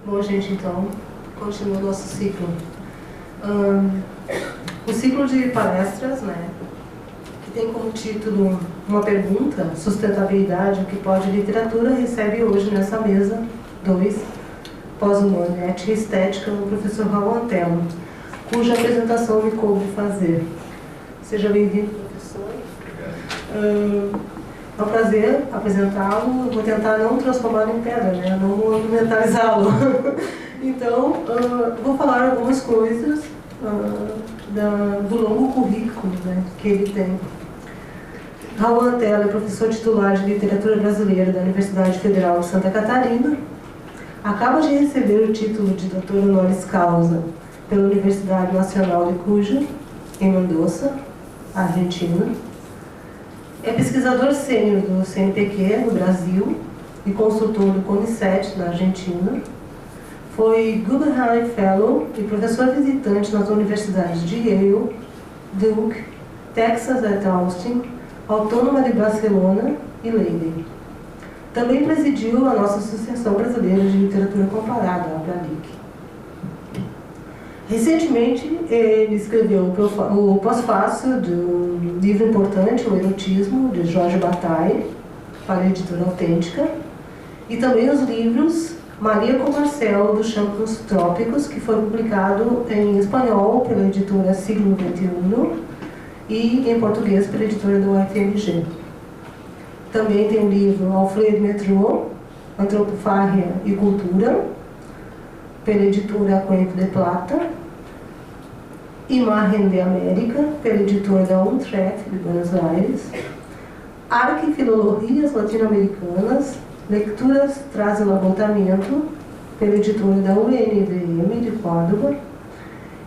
Bom, gente, então, continua o nosso ciclo. O ciclo de palestras, né, que tem como título uma pergunta, sustentabilidade, o que pode literatura, recebe hoje nessa mesa 2, pós-humano, ética e estética, o professor Raul Antelo, cuja apresentação me coube fazer. Seja bem-vindo, professor. É um prazer apresentá-lo. Vou tentar não transformá-lo em pedra, né? Não monumentalizá-lo. Então, vou falar algumas coisas do longo currículo, né, que ele tem. Raul Antelo é professor titular de literatura brasileira da Universidade Federal de Santa Catarina. Acaba de receber o título de doutor honoris causa pela Universidade Nacional de Cuyo, em Mendoza, Argentina. É pesquisador sênior do CNPq no Brasil e consultor do CONICET na Argentina. Foi Guggenheim Fellow e professor visitante nas universidades de Yale, Duke, Texas at Austin, Autônoma de Barcelona e Leiden. Também presidiu a nossa Associação Brasileira de Literatura Comparada, a ABRALIC. Recentemente, ele escreveu o pós-fácil do livro importante, O Erotismo, de Jorge Bataille, para a editora Autêntica, e também os livros Maria com Marcelo, dos Campos Trópicos, que foi publicado em espanhol pela editora Siglo XXI e em português pela editora da UFMG. Também tem o livro Alfred Métraux, Antropofágia e Cultura, pela editora Cuenco de Plata, Imagen de América, pela editora da Utrecht, de Buenos Aires, Arte e Filologias Latino-Americanas, Leituras Traz o Apontamento, pela editora da UNVM, de Córdoba,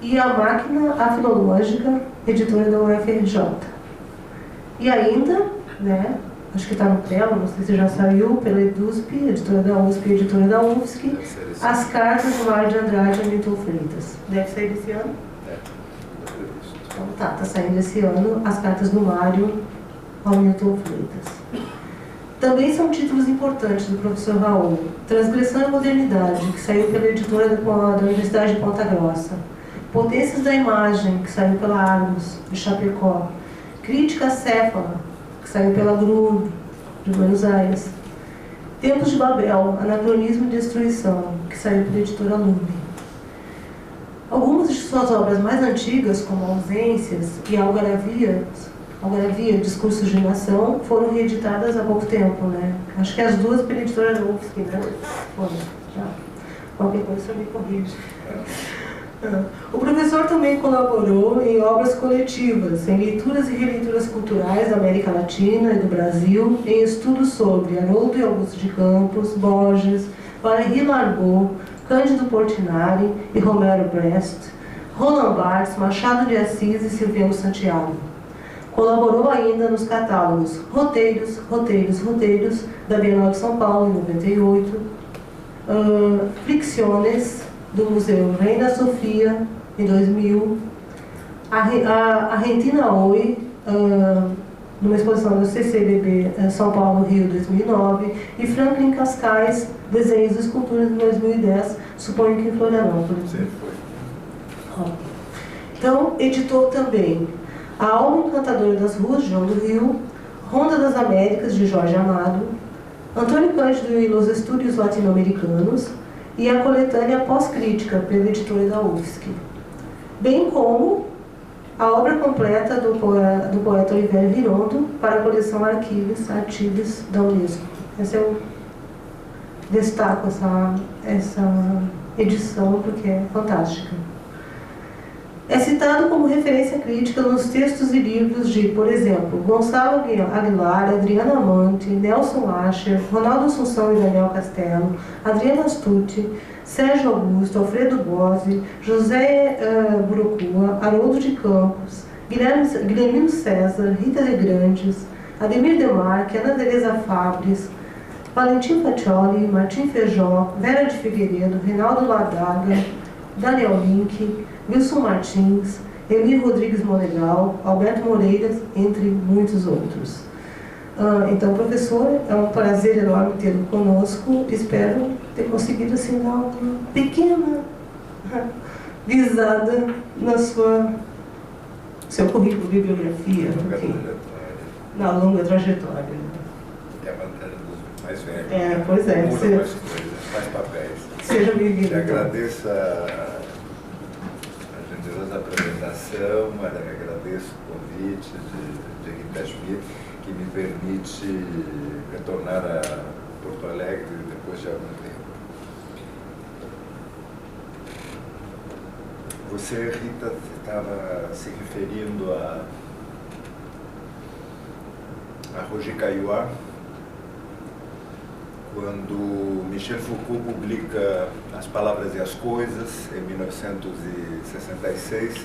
e A Máquina Afilológica, editora da UFRJ. E ainda, né, acho que está no tela, não sei se já saiu, pela EDUSP, editora da USP, editora da UFSC, As Cartas do Mário de Andrade e Milton Freitas. Deve sair esse ano? Então tá saindo esse ano As Cartas do Mário ao Milton Freitas. Também são títulos importantes do professor Raul. Transgressão e Modernidade, que saiu pela editora da Universidade de Ponta Grossa. Potências da Imagem, que saiu pela Argos, de Chapecó. Crítica Acéfala, que saiu pela GRU, de Buenos Aires. Tempos de Babel, Anacronismo e Destruição, que saiu pela editora Lume. Algumas de suas obras mais antigas, como Ausências e Algaravia, Discursos de Nação, foram reeditadas há pouco tempo, né? Acho que as duas pela editora da UFSC, né? Foram, já. Qualquer coisa você me corrige. O professor também colaborou em obras coletivas, em leituras e releituras culturais da América Latina e do Brasil, em estudos sobre Haroldo e Augusto de Campos, Borges, Valéry Largot, Cândido Portinari e Romero Brest, Roland Barthes, Machado de Assis e Silviano Santiago. Colaborou ainda nos catálogos Roteiros, da Bienal de São Paulo, em 98, Fricciones, do Museu Reina Sofia, em 2000, Argentina Hoy, numa exposição do CCBB São Paulo, Rio, 2009, e Franklin Cascais, Desenhos e Esculturas, em 2010, suponho que em Florianópolis. Sim, foi. Então, editou também A Alma Encantadora das Ruas, de João do Rio, Ronda das Américas, de Jorge Amado, Antônio Cândido e Los Estudios Latino-Americanos, e a coletânea Pós-Crítica, pela editora da UFSC, bem como a obra completa do poeta Olivério Virondo para a coleção Artigas da Unesco. Eu destaco essa edição porque é fantástica. É citado como referência crítica nos textos e livros de, por exemplo, Gonçalo Aguilar, Adriana Amante, Nelson Ascher, Ronaldo Assunção e Daniel Castelo, Adriana Astucci, Sérgio Augusto, Alfredo Bose, José Burocua, Haroldo de Campos, Guilhermino César, Rita de Grandes, Ademir Demarque, Ana Teresa Fabres, Valentim Faccioli, Martim Feijó, Vera de Figueiredo, Reinaldo Ladaga, Daniel Link, Wilson Martins, Emir Rodrigues Monegal, Alberto Moreira, entre muitos outros. Então, professor, é um prazer enorme tê-lo conosco. Espero ter conseguido assim, dar uma pequena visada na seu currículo, bibliografia, na longa trajetória. É a vantagem dos mais velhos. Pois é. Muda mais coisas, mais papéis. Seja bem-vindo. Te agradeço a generosa apresentação, agradeço o convite de Rita Schmidt, que me permite retornar a Porto Alegre depois de algum tempo. Você, Rita, estava se referindo a Roger Caillois, quando Michel Foucault publica As Palavras e as Coisas, em 1966,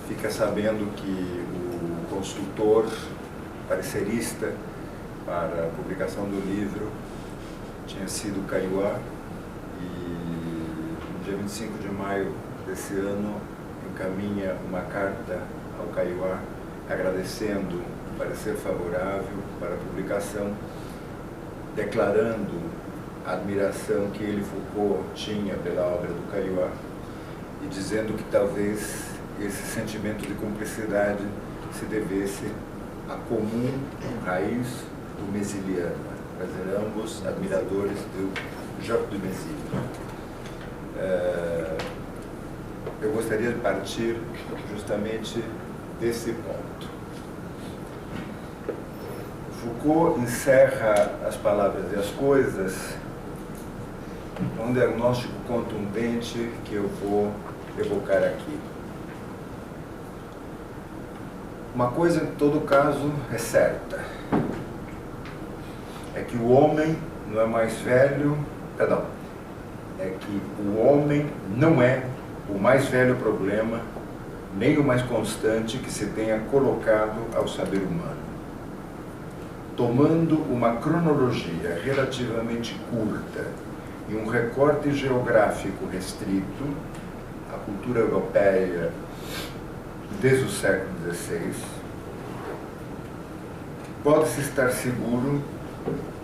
fica sabendo que o consultor parecerista para a publicação do livro tinha sido Caillois, e no dia 25 de maio desse ano encaminha uma carta ao Caillois agradecendo o parecer favorável para a publicação, declarando a admiração que ele, Foucault, tinha pela obra do Caillois e dizendo que talvez esse sentimento de cumplicidade se devesse à comum raiz do Mesiliano, quer dizer, ambos admiradores do Jacques de Mézil. Eu gostaria de partir justamente desse ponto. Foucault encerra As Palavras e as Coisas com um diagnóstico contundente que eu vou evocar aqui. Uma coisa, em todo caso, é certa. É que o homem não é mais velho... Perdão. É que o homem não é o mais velho problema, nem o mais constante que se tenha colocado ao saber humano. Tomando uma cronologia relativamente curta e um recorte geográfico restrito, a cultura europeia desde o século XVI, pode-se estar seguro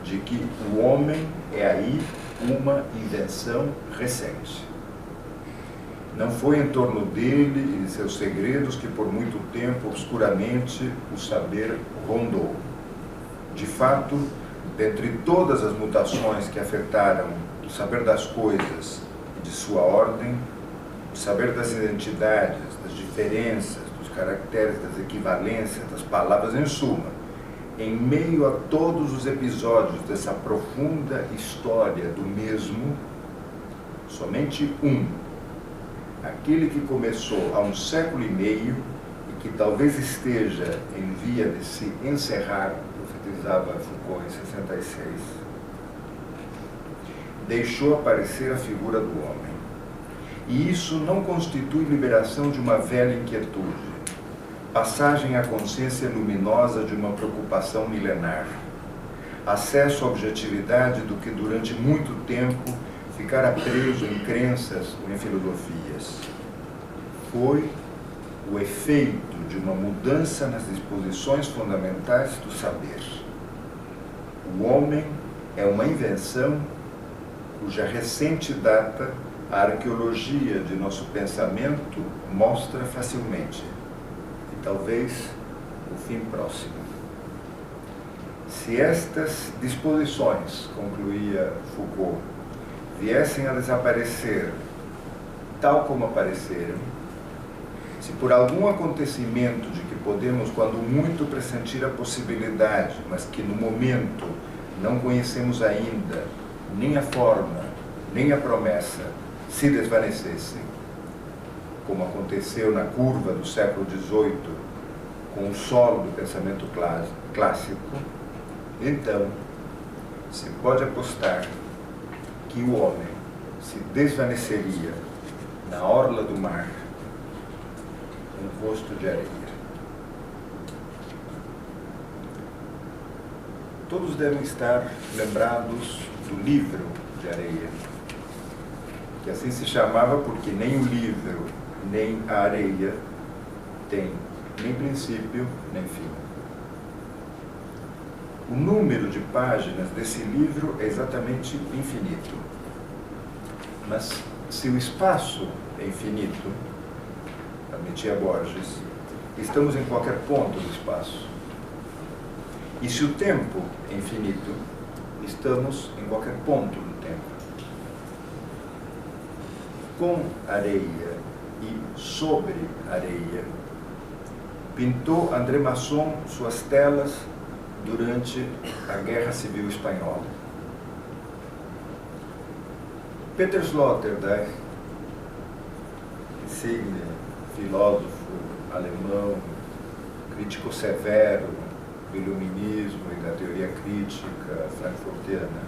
de que o homem é aí uma invenção recente. Não foi em torno dele e de seus segredos que por muito tempo, obscuramente, o saber rondou. De fato, dentre todas as mutações que afetaram o saber das coisas e de sua ordem, o saber das identidades, das diferenças, dos caracteres, das equivalências, das palavras, em suma, em meio a todos os episódios dessa profunda história do mesmo, somente um, aquele que começou há 1,5 século e que talvez esteja em via de se encerrar, profetizava Foucault em 66, deixou aparecer a figura do homem. E isso não constitui liberação de uma velha inquietude, passagem à consciência luminosa de uma preocupação milenar, acesso à objetividade do que durante muito tempo ficara preso em crenças ou em filosofias. Foi o efeito de uma mudança nas disposições fundamentais do saber. O homem é uma invenção cuja recente data a arqueologia de nosso pensamento mostra facilmente, e talvez o fim próximo. Se estas disposições, concluía Foucault, viessem a desaparecer tal como apareceram, se por algum acontecimento de que podemos, quando muito, pressentir a possibilidade, mas que no momento não conhecemos ainda, nem a forma, nem a promessa, se desvanecessem, como aconteceu na curva do século XVIII, com o solo do pensamento clássico, então se pode apostar que o homem se desvaneceria na orla do mar, um rosto de areia. Todos devem estar lembrados do livro de areia, que assim se chamava porque nem o livro, nem a areia tem nem princípio, nem fim. o número de páginas desse livro é exatamente infinito. Mas se o espaço é infinito, admitia Borges, estamos em qualquer ponto do espaço. E se o tempo é infinito, estamos em qualquer ponto do tempo. Com areia e sobre areia, pintou André Masson suas telas durante a Guerra Civil Espanhola. Peter Sloterdijk, insigne filósofo alemão, crítico severo do iluminismo e da teoria crítica frankfurtiana,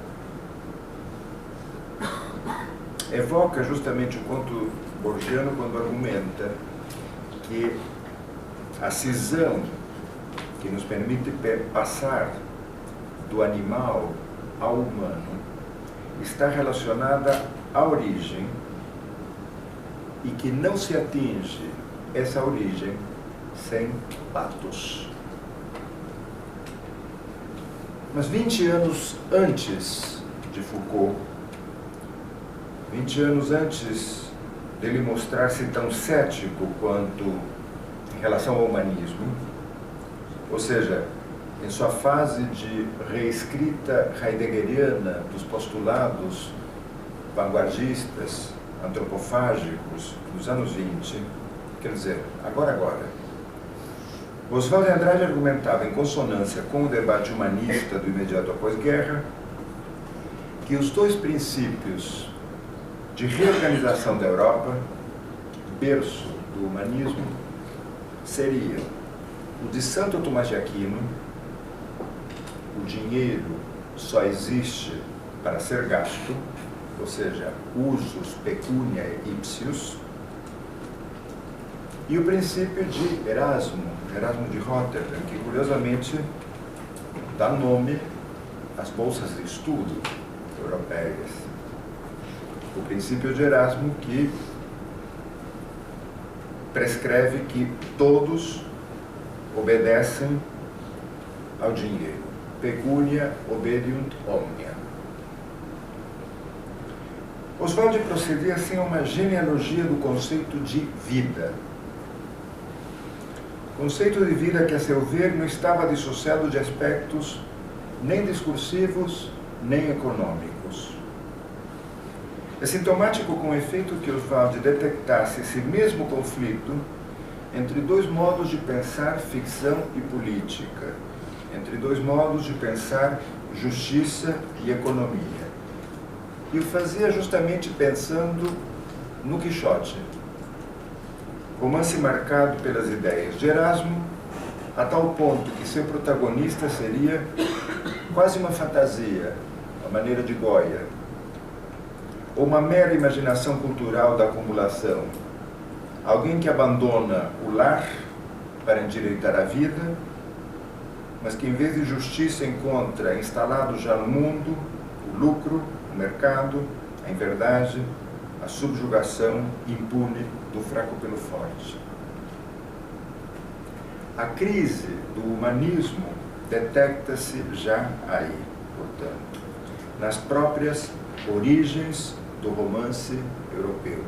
evoca justamente o conto borgiano quando argumenta que a cisão que nos permite passar do animal ao humano está relacionada à origem e que não se atinge essa origem sem patos. Mas 20 anos antes de Foucault, 20 anos antes dele mostrar-se tão cético quanto em relação ao humanismo, ou seja, em sua fase de reescrita heideggeriana dos postulados vanguardistas, antropofágicos dos anos 20, quer dizer, agora, Oswald de Andrade argumentava em consonância com o debate humanista do imediato após-guerra que os dois princípios de reorganização da Europa, berço do humanismo, seriam o de Santo Tomás de Aquino: o dinheiro só existe para ser gasto, ou seja, usus pecunia ipsius, e o princípio de Erasmo de Rotterdam, que curiosamente dá nome às bolsas de estudo europeias. O princípio de Erasmo, que prescreve que todos obedecem ao dinheiro. Pecunia obediunt omnia. Oswald procedia assim a uma genealogia do conceito de vida. Conceito de vida que, a seu ver, não estava dissociado de aspectos nem discursivos, nem econômicos. É sintomático, com efeito, que Oswald detectasse esse mesmo conflito entre dois modos de pensar ficção e política, entre dois modos de pensar justiça e economia. E o fazia justamente pensando no Quixote, romance marcado pelas ideias de Erasmo, a tal ponto que seu protagonista seria quase uma fantasia, a maneira de Goya, ou uma mera imaginação cultural da acumulação, alguém que abandona o lar para endireitar a vida, mas que, em vez de justiça, encontra instalado já no mundo o lucro, o mercado, a inverdade, a subjugação impune do fraco pelo forte. A crise do humanismo detecta-se já aí, portanto, nas próprias origens do romance europeu.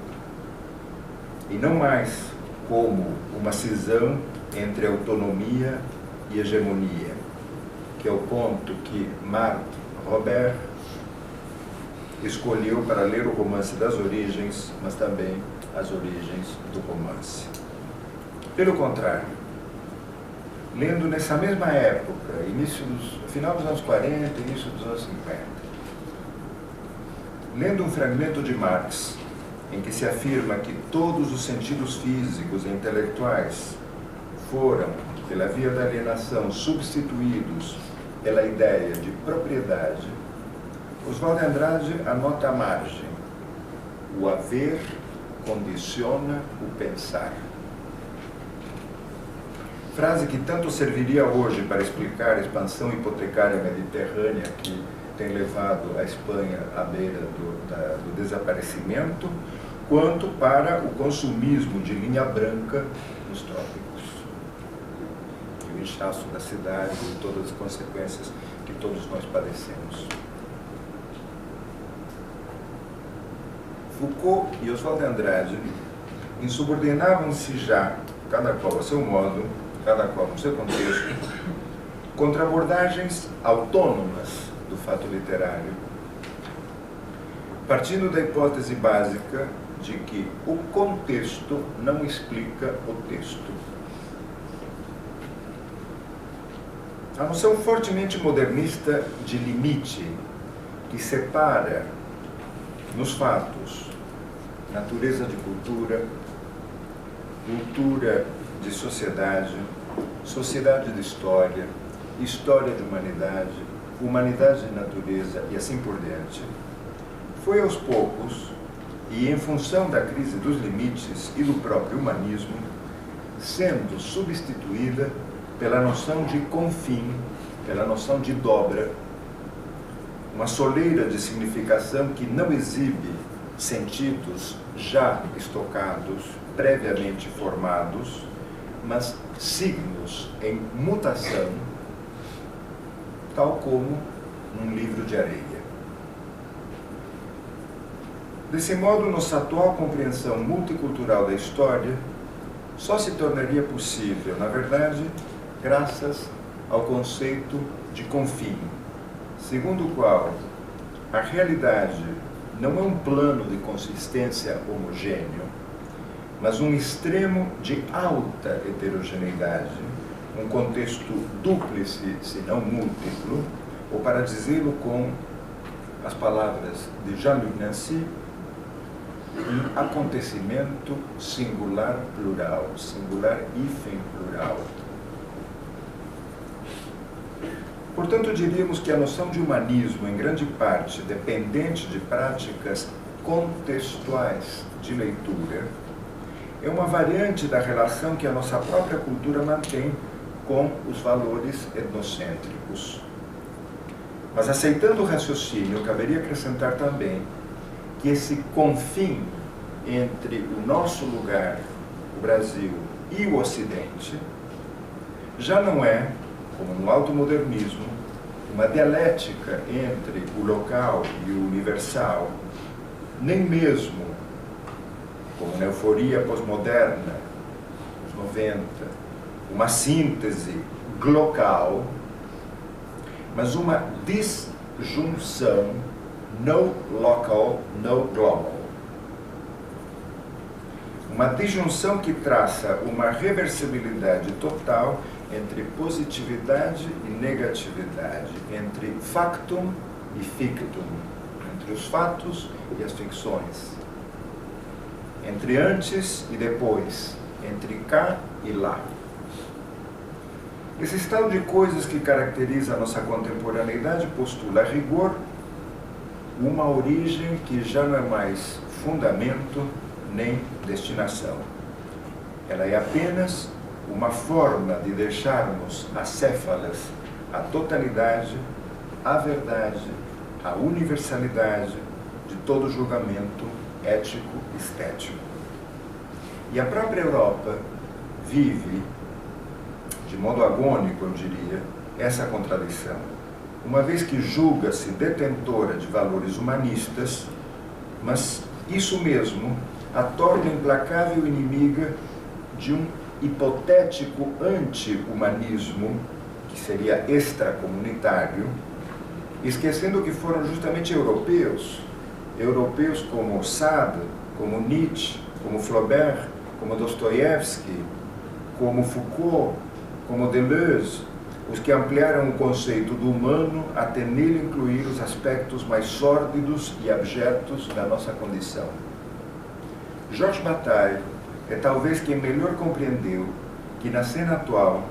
E não mais como uma cisão entre autonomia e hegemonia, que é o ponto que Marc Robert escolheu para ler o romance das origens, mas também as origens do romance. Pelo contrário, lendo nessa mesma época, final dos anos 40, início dos anos 50, lendo um fragmento de Marx, em que se afirma que todos os sentidos físicos e intelectuais foram, pela via da alienação, substituídos pela ideia de propriedade, Oswald de Andrade anota à margem: o haver condiciona o pensar. Frase que tanto serviria hoje para explicar a expansão hipotecária mediterrânea que tem levado a Espanha à beira do desaparecimento, quanto para o consumismo de linha branca nos trópicos. inchaço da cidade e todas as consequências que todos nós padecemos. Foucault e Oswald de Andrade insubordinavam-se já, cada qual a seu modo, cada qual no seu contexto, contra abordagens autônomas do fato literário, partindo da hipótese básica de que o contexto não explica o texto. A noção fortemente modernista de limite, que separa nos fatos natureza de cultura, cultura de sociedade, sociedade de história, história de humanidade, humanidade de natureza e assim por diante, foi aos poucos, e em função da crise dos limites e do próprio humanismo, sendo substituída pela noção de confim, pela noção de dobra, uma soleira de significação que não exibe sentidos já estocados, previamente formados, mas signos em mutação, tal como num livro de areia. Desse modo, nossa atual compreensão multicultural da história só se tornaria possível, na verdade, graças ao conceito de confim, segundo o qual a realidade não é um plano de consistência homogêneo, mas um extremo de alta heterogeneidade, um contexto dúplice, se não múltiplo, ou para dizê-lo com as palavras de Jean-Luc Nancy, um acontecimento singular plural, singular hífen plural. Portanto, diríamos que a noção de humanismo, em grande parte dependente de práticas contextuais de leitura, é uma variante da relação que a nossa própria cultura mantém com os valores etnocêntricos. Mas, aceitando o raciocínio, caberia acrescentar também que esse confim entre o nosso lugar, o Brasil, e o Ocidente, já não é, como no automodernismo, uma dialética entre o local e o universal, nem mesmo, como na euforia pós-moderna, nos 90, uma síntese glocal, mas uma disjunção no local, no global. Uma disjunção que traça uma reversibilidade total entre positividade e negatividade, entre factum e fictum, entre os fatos e as ficções, entre antes e depois, entre cá e lá. Esse estado de coisas que caracteriza a nossa contemporaneidade postula, a rigor, uma origem que já não é mais fundamento nem destinação. Ela é apenas uma forma de deixarmos acéfalas a totalidade, a verdade, a universalidade de todo julgamento ético-estético. E a própria Europa vive, de modo agônico, eu diria, essa contradição, uma vez que julga-se detentora de valores humanistas, mas isso mesmo a torna implacável inimiga de um hipotético anti-humanismo, que seria extracomunitário, esquecendo que foram justamente europeus como Sade, como Nietzsche, como Flaubert, como Dostoiévski, como Foucault, como Deleuze, os que ampliaram o conceito do humano até nele incluir os aspectos mais sórdidos e abjetos da nossa condição. Georges Bataille é talvez quem melhor compreendeu que na cena atual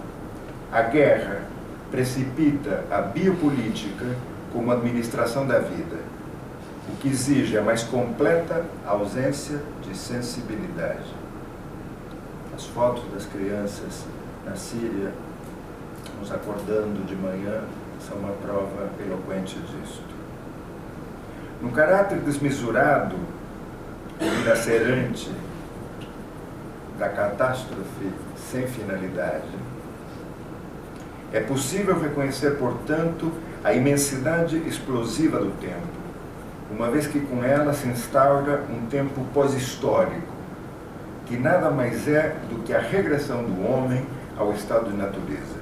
a guerra precipita a biopolítica como administração da vida, o que exige a mais completa ausência de sensibilidade. As fotos das crianças na Síria, nos acordando de manhã, são uma prova eloquente disto. No caráter desmesurado e dilacerante da catástrofe sem finalidade, É possível reconhecer, portanto, a imensidade explosiva do tempo, uma vez que com ela se instaura um tempo pós-histórico, que nada mais é do que a regressão do homem ao estado de natureza.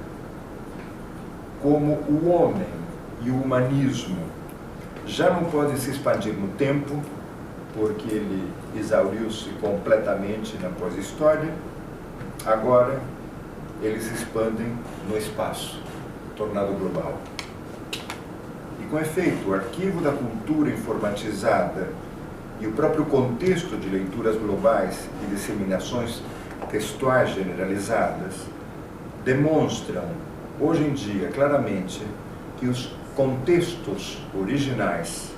Como o homem e o humanismo já não podem se expandir no tempo, porque ele exauriu-se completamente na pós-história, agora eles se expandem no espaço, tornado global. E com efeito, o arquivo da cultura informatizada e o próprio contexto de leituras globais e disseminações textuais generalizadas demonstram, hoje em dia, claramente, que os contextos originais,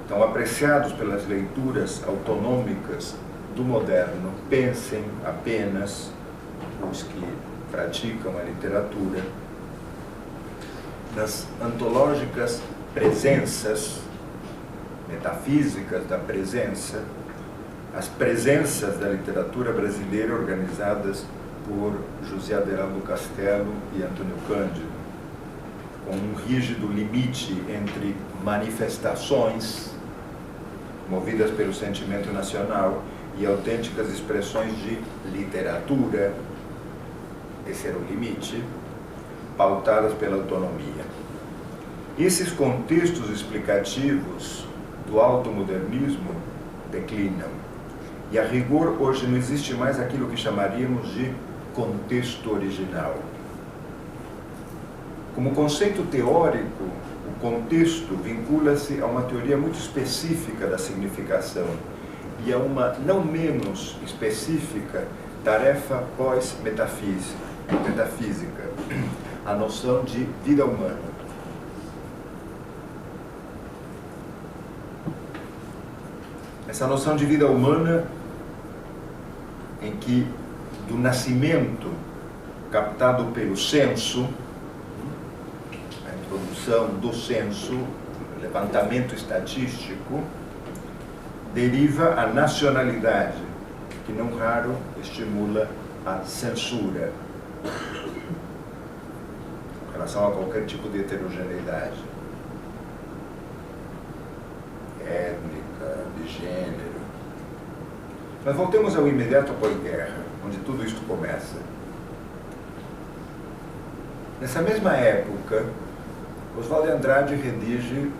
tão apreciados pelas leituras autonômicas do moderno, pensem apenas os que praticam a literatura, nas antológicas presenças metafísicas da presença, as presenças da literatura brasileira organizadas por José Aderaldo Castelo e Antônio Cândido, com um rígido limite entre manifestações movidas pelo sentimento nacional e autênticas expressões de literatura, esse era o limite, pautadas pela autonomia. Esses contextos explicativos do automodernismo declinam, e a rigor hoje não existe mais aquilo que chamaríamos de contexto original. Como conceito teórico, o contexto vincula-se a uma teoria muito específica da significação e a uma não menos específica tarefa pós-metafísica, a noção de vida humana. Essa noção de vida humana em que do nascimento captado pelo senso, a introdução do senso, o levantamento estatístico, deriva a nacionalidade, que não raro estimula a censura em relação a qualquer tipo de heterogeneidade étnica, de gênero. Mas voltemos ao imediato pós-guerra, onde tudo isto começa. Nessa mesma época, Oswald de Andrade redige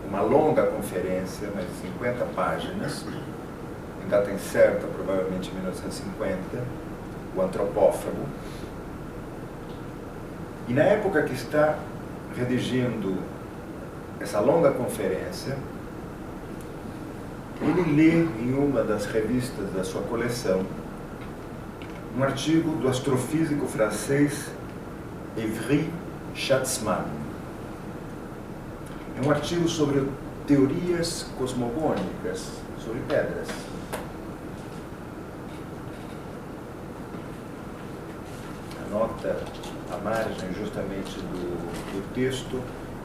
uma longa conferência, mais de 50 páginas, em data incerta, provavelmente em 1950, o Antropófago. E na época que está redigindo essa longa conferência, ele lê em uma das revistas da sua coleção um artigo do astrofísico francês Évry Schatzmann. É um artigo sobre teorias cosmogônicas, sobre pedras. Anota à margem justamente do texto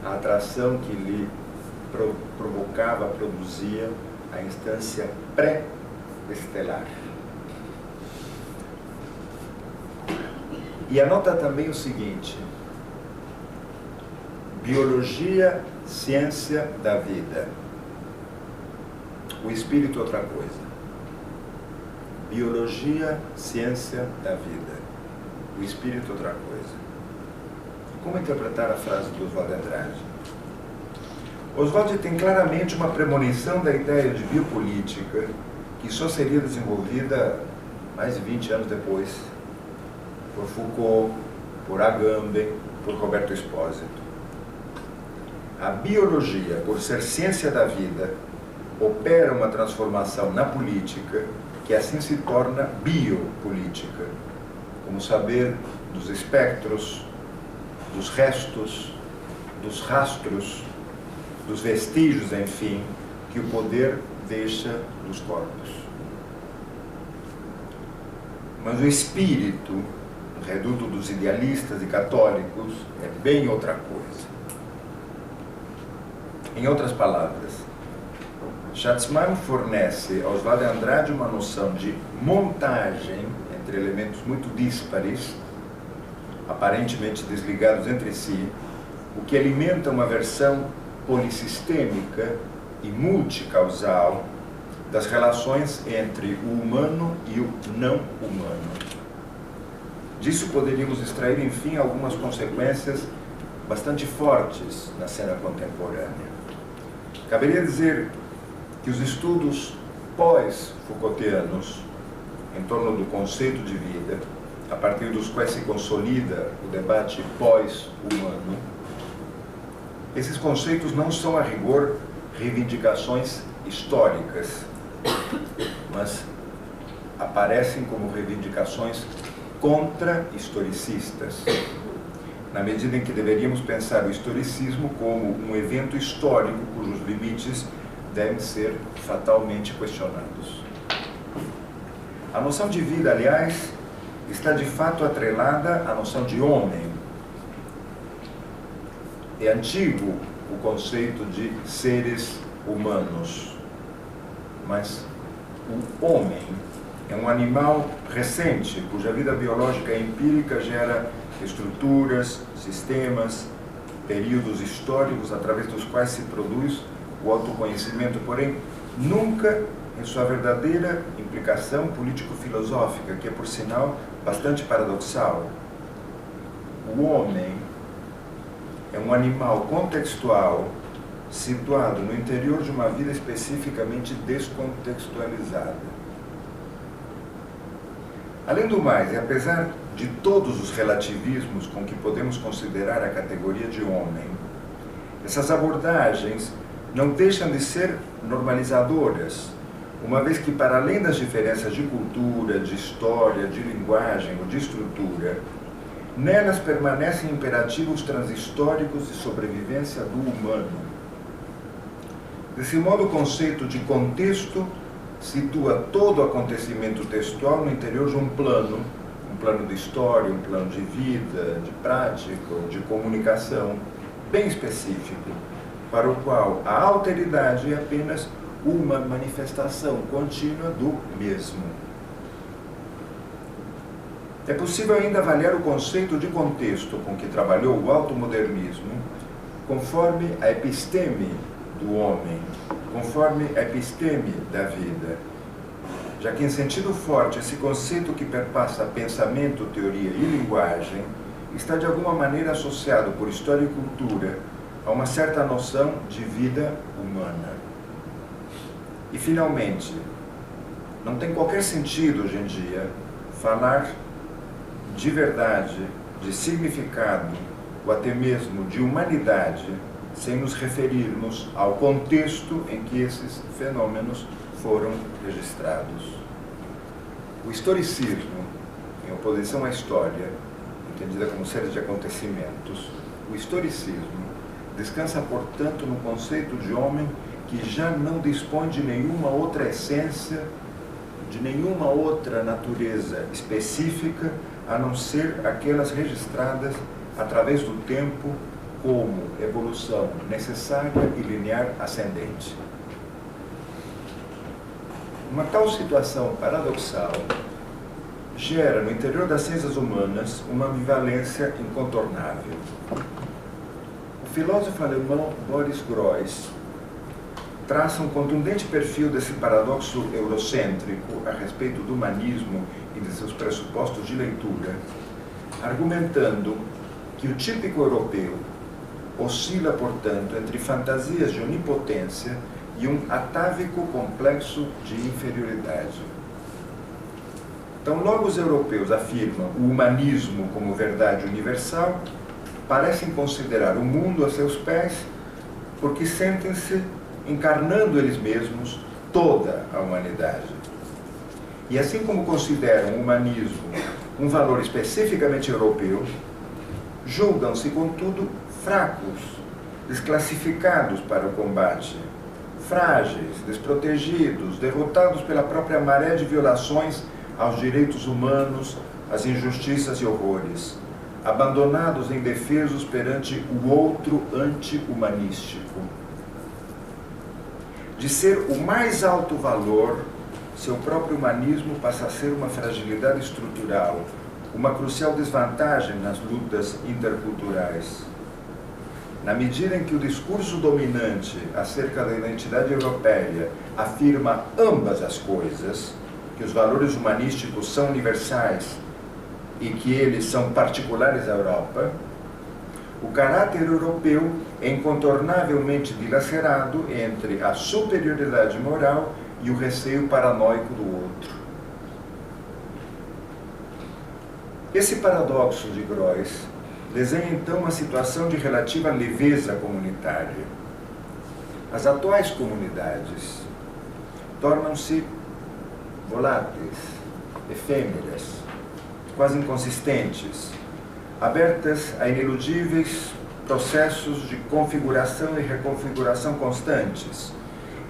a atração que lhe provocava, produzia a instância pré-estelar. E anota também o seguinte: biologia, ciência da vida. O espírito, outra coisa. Biologia, ciência da vida. O espírito, outra coisa. Como interpretar a frase do Oswald de Andrade? Oswald tem claramente uma premonição da ideia de biopolítica que só seria desenvolvida mais de 20 anos depois, por Foucault, por Agamben, por Roberto Espósito. A biologia, por ser ciência da vida, opera uma transformação na política que assim se torna biopolítica, como saber dos espectros, dos restos, dos rastros, dos vestígios, enfim, que o poder deixa nos corpos. Mas o espírito, reduto dos idealistas e católicos, é bem outra coisa. Em outras palavras, Schatzmann fornece a Oswald de Andrade uma noção de montagem entre elementos muito díspares aparentemente desligados entre si, o que alimenta uma versão polissistêmica e multicausal das relações entre o humano e o não humano. Disso poderíamos extrair, enfim, algumas consequências bastante fortes na cena contemporânea. Caberia dizer que os estudos pós-Foucaultianos em torno do conceito de vida, a partir dos quais se consolida o debate pós-humano, esses conceitos não são, a rigor, reivindicações históricas, mas aparecem como reivindicações contra-historicistas, na medida em que deveríamos pensar o historicismo como um evento histórico cujos limites devem ser fatalmente questionados. A noção de vida, aliás, está de fato atrelada à noção de homem. É antigo o conceito de seres humanos, mas o homem é um animal recente, cuja vida biológica e empírica gera estruturas, sistemas, períodos históricos através dos quais se produz o autoconhecimento, porém nunca em sua verdadeira implicação político-filosófica, que é, por sinal, bastante paradoxal. O homem é um animal contextual situado no interior de uma vida especificamente descontextualizada. Além do mais, e apesar de todos os relativismos com que podemos considerar a categoria de homem, essas abordagens não deixam de ser normalizadoras, uma vez que, para além das diferenças de cultura, de história, de linguagem ou de estrutura, nelas permanecem imperativos transhistóricos de sobrevivência do humano. Desse modo, o conceito de contexto situa todo acontecimento textual no interior de um plano de história, um plano de vida, de prática ou de comunicação bem específico, para o qual a alteridade é apenas uma manifestação contínua do mesmo. É possível ainda avaliar o conceito de contexto com que trabalhou o automodernismo conforme a episteme do homem, conforme a episteme da vida, já que, em sentido forte, esse conceito que perpassa pensamento, teoria e linguagem está de alguma maneira associado por história e cultura a uma certa noção de vida humana. E, finalmente, não tem qualquer sentido hoje em dia falar de verdade, de significado ou até mesmo de humanidade sem nos referirmos ao contexto em que esses fenômenos foram registrados. O historicismo, em oposição à história, entendida como série de acontecimentos, o historicismo descansa, portanto, no conceito de homem que já não dispõe de nenhuma outra essência, de nenhuma outra natureza específica, a não ser aquelas registradas através do tempo como evolução necessária e linear ascendente. Uma tal situação paradoxal gera no interior das ciências humanas uma ambivalência incontornável. O filósofo alemão Boris Groys traça um contundente perfil desse paradoxo eurocêntrico a respeito do humanismo e de seus pressupostos de leitura, argumentando que o típico europeu oscila, portanto, entre fantasias de onipotência e um atávico complexo de inferioridade. Então, logo os europeus afirmam o humanismo como verdade universal, parecem considerar o mundo a seus pés, porque sentem-se encarnando eles mesmos toda a humanidade. E assim como consideram o humanismo um valor especificamente europeu, julgam-se, contudo, fracos, desclassificados para o combate, frágeis, desprotegidos, derrotados pela própria maré de violações aos direitos humanos, às injustiças e horrores, abandonados e indefesos perante o outro anti-humanístico. De ser o mais alto valor, seu próprio humanismo passa a ser uma fragilidade estrutural, uma crucial desvantagem nas lutas interculturais. Na medida em que o discurso dominante acerca da identidade europeia afirma ambas as coisas, que os valores humanísticos são universais e que eles são particulares à Europa, o caráter europeu é incontornavelmente dilacerado entre a superioridade moral e o receio paranoico do outro. Esse paradoxo de Groys desenha então uma situação de relativa leveza comunitária. As atuais comunidades tornam-se voláteis, efêmeras, quase inconsistentes, abertas a ineludíveis processos de configuração e reconfiguração constantes,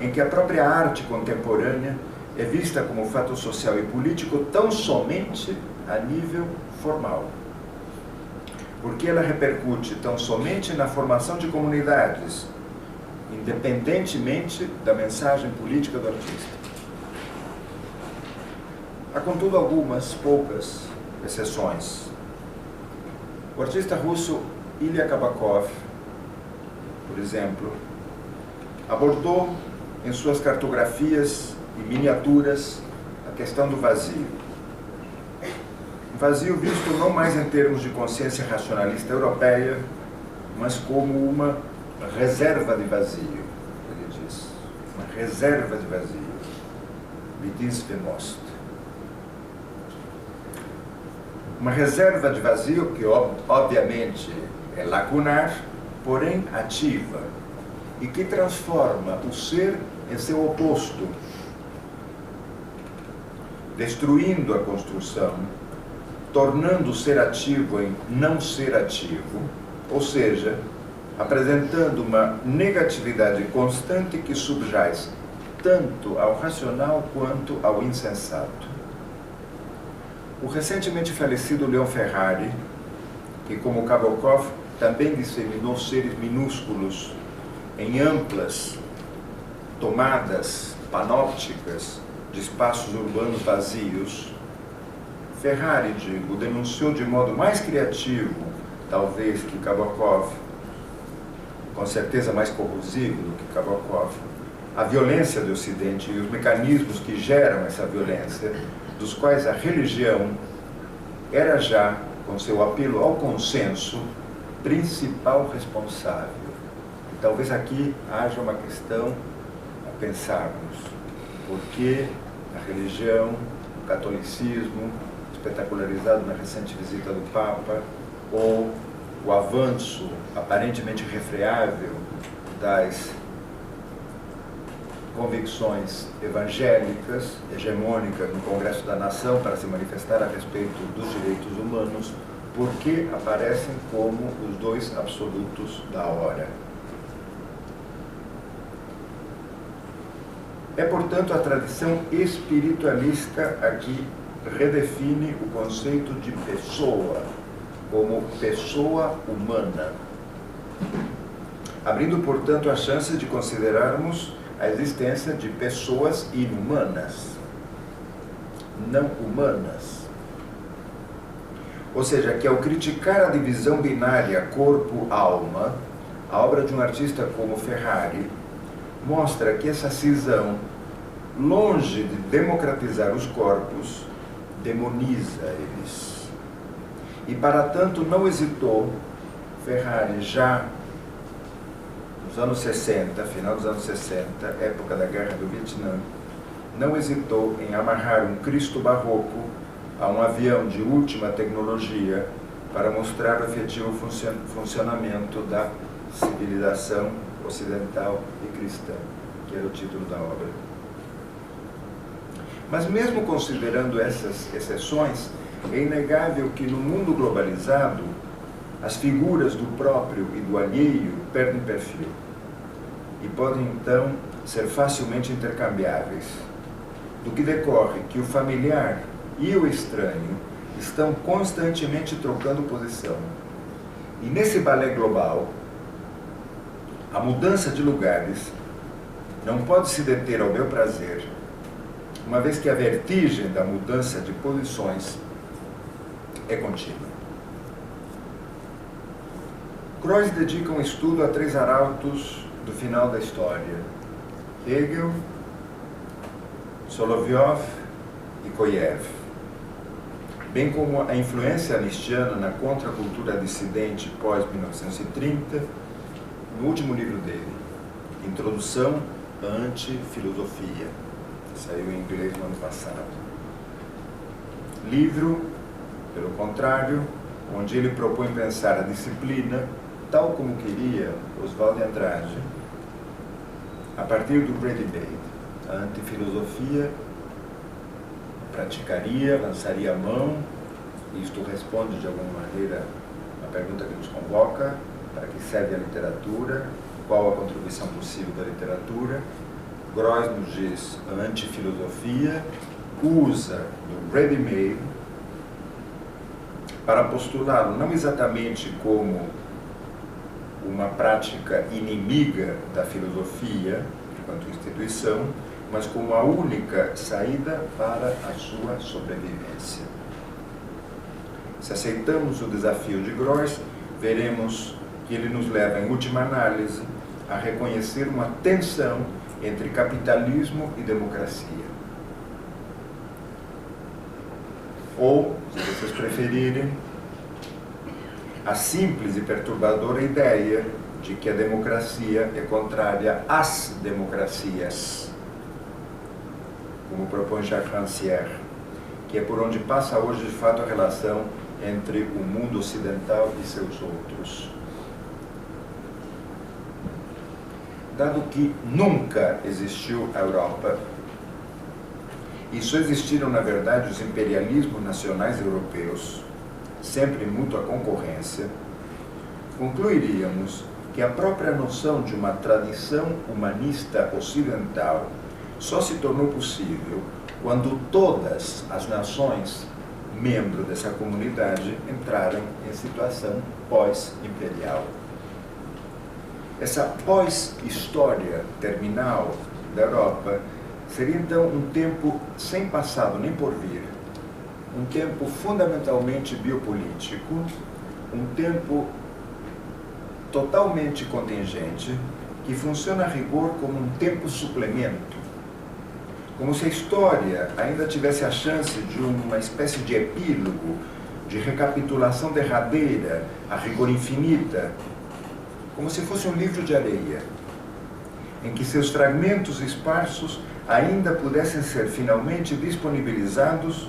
em que a própria arte contemporânea é vista como fato social e político tão somente a nível formal, porque ela repercute tão somente na formação de comunidades, independentemente da mensagem política do artista. Há, contudo, algumas poucas exceções. O artista russo Ilya Kabakov, por exemplo, abordou em suas cartografias e miniaturas a questão do vazio. Um vazio visto não mais em termos de consciência racionalista europeia, mas como uma reserva de vazio, ele diz. Uma reserva de vazio. Bedienstvenost. Uma reserva de vazio que, obviamente, é lacunar, porém ativa, e que transforma o ser em seu oposto, destruindo a construção, tornando o ser ativo em não ser ativo, ou seja, apresentando uma negatividade constante que subjaz tanto ao racional quanto ao insensato. O recentemente falecido Leon Ferrari, que como Kabakov também disseminou seres minúsculos em amplas tomadas panópticas de espaços urbanos vazios, Ferrari, digo, denunciou de modo mais criativo, talvez, que Kabakov, com certeza mais corrosivo do que Kabakov, a violência do Ocidente e os mecanismos que geram essa violência, dos quais a religião era já, com seu apelo ao consenso, principal responsável. E talvez aqui haja uma questão a pensarmos. Por que a religião, o catolicismo, espetacularizado na recente visita do Papa, ou o avanço aparentemente refreável das convicções evangélicas, hegemônicas no Congresso da Nação para se manifestar a respeito dos direitos humanos, porque aparecem como os dois absolutos da hora. É, portanto, a tradição espiritualista aqui redefine o conceito de pessoa como pessoa humana, abrindo, portanto, a chance de considerarmos a existência de pessoas inumanas, não humanas. Ou seja, que ao criticar a divisão binária corpo-alma, a obra de um artista como Ferrari mostra que essa cisão, longe de democratizar os corpos, demoniza eles. E para tanto não hesitou Ferrari já nos anos 60, final dos anos 60, época da Guerra do Vietnã, não hesitou em amarrar um Cristo barroco a um avião de última tecnologia para mostrar o efetivo funcionamento da civilização ocidental e cristã, que era o título da obra. Mas mesmo considerando essas exceções, é inegável que no mundo globalizado as figuras do próprio e do alheio perdem perfil e podem então ser facilmente intercambiáveis, do que decorre que o familiar e o estranho estão constantemente trocando posição. E nesse balé global, a mudança de lugares não pode se deter ao meu prazer, uma vez que a vertigem da mudança de posições é contínua. Groys dedica um estudo a 3 arautos do final da história: Hegel, Solovyov e Kojev, bem como a influência anistiana na contracultura dissidente pós-1930, no último livro dele, Introdução à Antifilosofia, que saiu em inglês no ano passado. Livro, pelo contrário, onde ele propõe pensar a disciplina, tal como queria Oswald de Andrade, a partir do ready-made. A antifilosofia praticaria, lançaria a mão, isto responde de alguma maneira a pergunta que nos convoca: para que serve a literatura, qual a contribuição possível da literatura. Groys nos diz: a antifilosofia usa do ready-made para postulá-lo não exatamente como uma prática inimiga da filosofia enquanto instituição, mas como a única saída para a sua sobrevivência. Se aceitamos o desafio de Groys, veremos que ele nos leva, em última análise, a reconhecer uma tensão entre capitalismo e democracia. Ou, se vocês preferirem, a simples e perturbadora ideia de que a democracia é contrária às democracias, como propõe Jacques Rancière, que é por onde passa hoje, de fato, a relação entre o mundo ocidental e seus outros. Dado que nunca existiu a Europa, e só existiram, na verdade, os imperialismos nacionais europeus, sempre em mútua concorrência, concluiríamos que a própria noção de uma tradição humanista ocidental só se tornou possível quando todas as nações membros dessa comunidade entraram em situação pós-imperial. Essa pós-história terminal da Europa seria então um tempo sem passado nem porvir, um tempo fundamentalmente biopolítico, um tempo totalmente contingente, que funciona a rigor como um tempo suplemento, como se a história ainda tivesse a chance de uma espécie de epílogo, de recapitulação derradeira, a rigor infinita, como se fosse um livro de areia, em que seus fragmentos esparsos ainda pudessem ser finalmente disponibilizados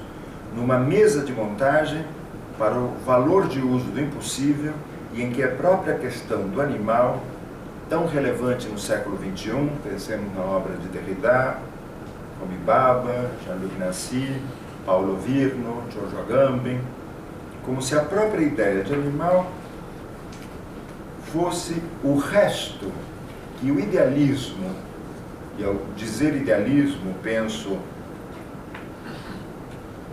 numa mesa de montagem para o valor de uso do impossível, e em que a própria questão do animal, tão relevante no século XXI, pensemos na obra de Derrida, Homi Bhabha, Jean-Luc Nancy, Paulo Virno, Giorgio Agamben, como se a própria ideia de animal fosse o resto que o idealismo, e ao dizer idealismo penso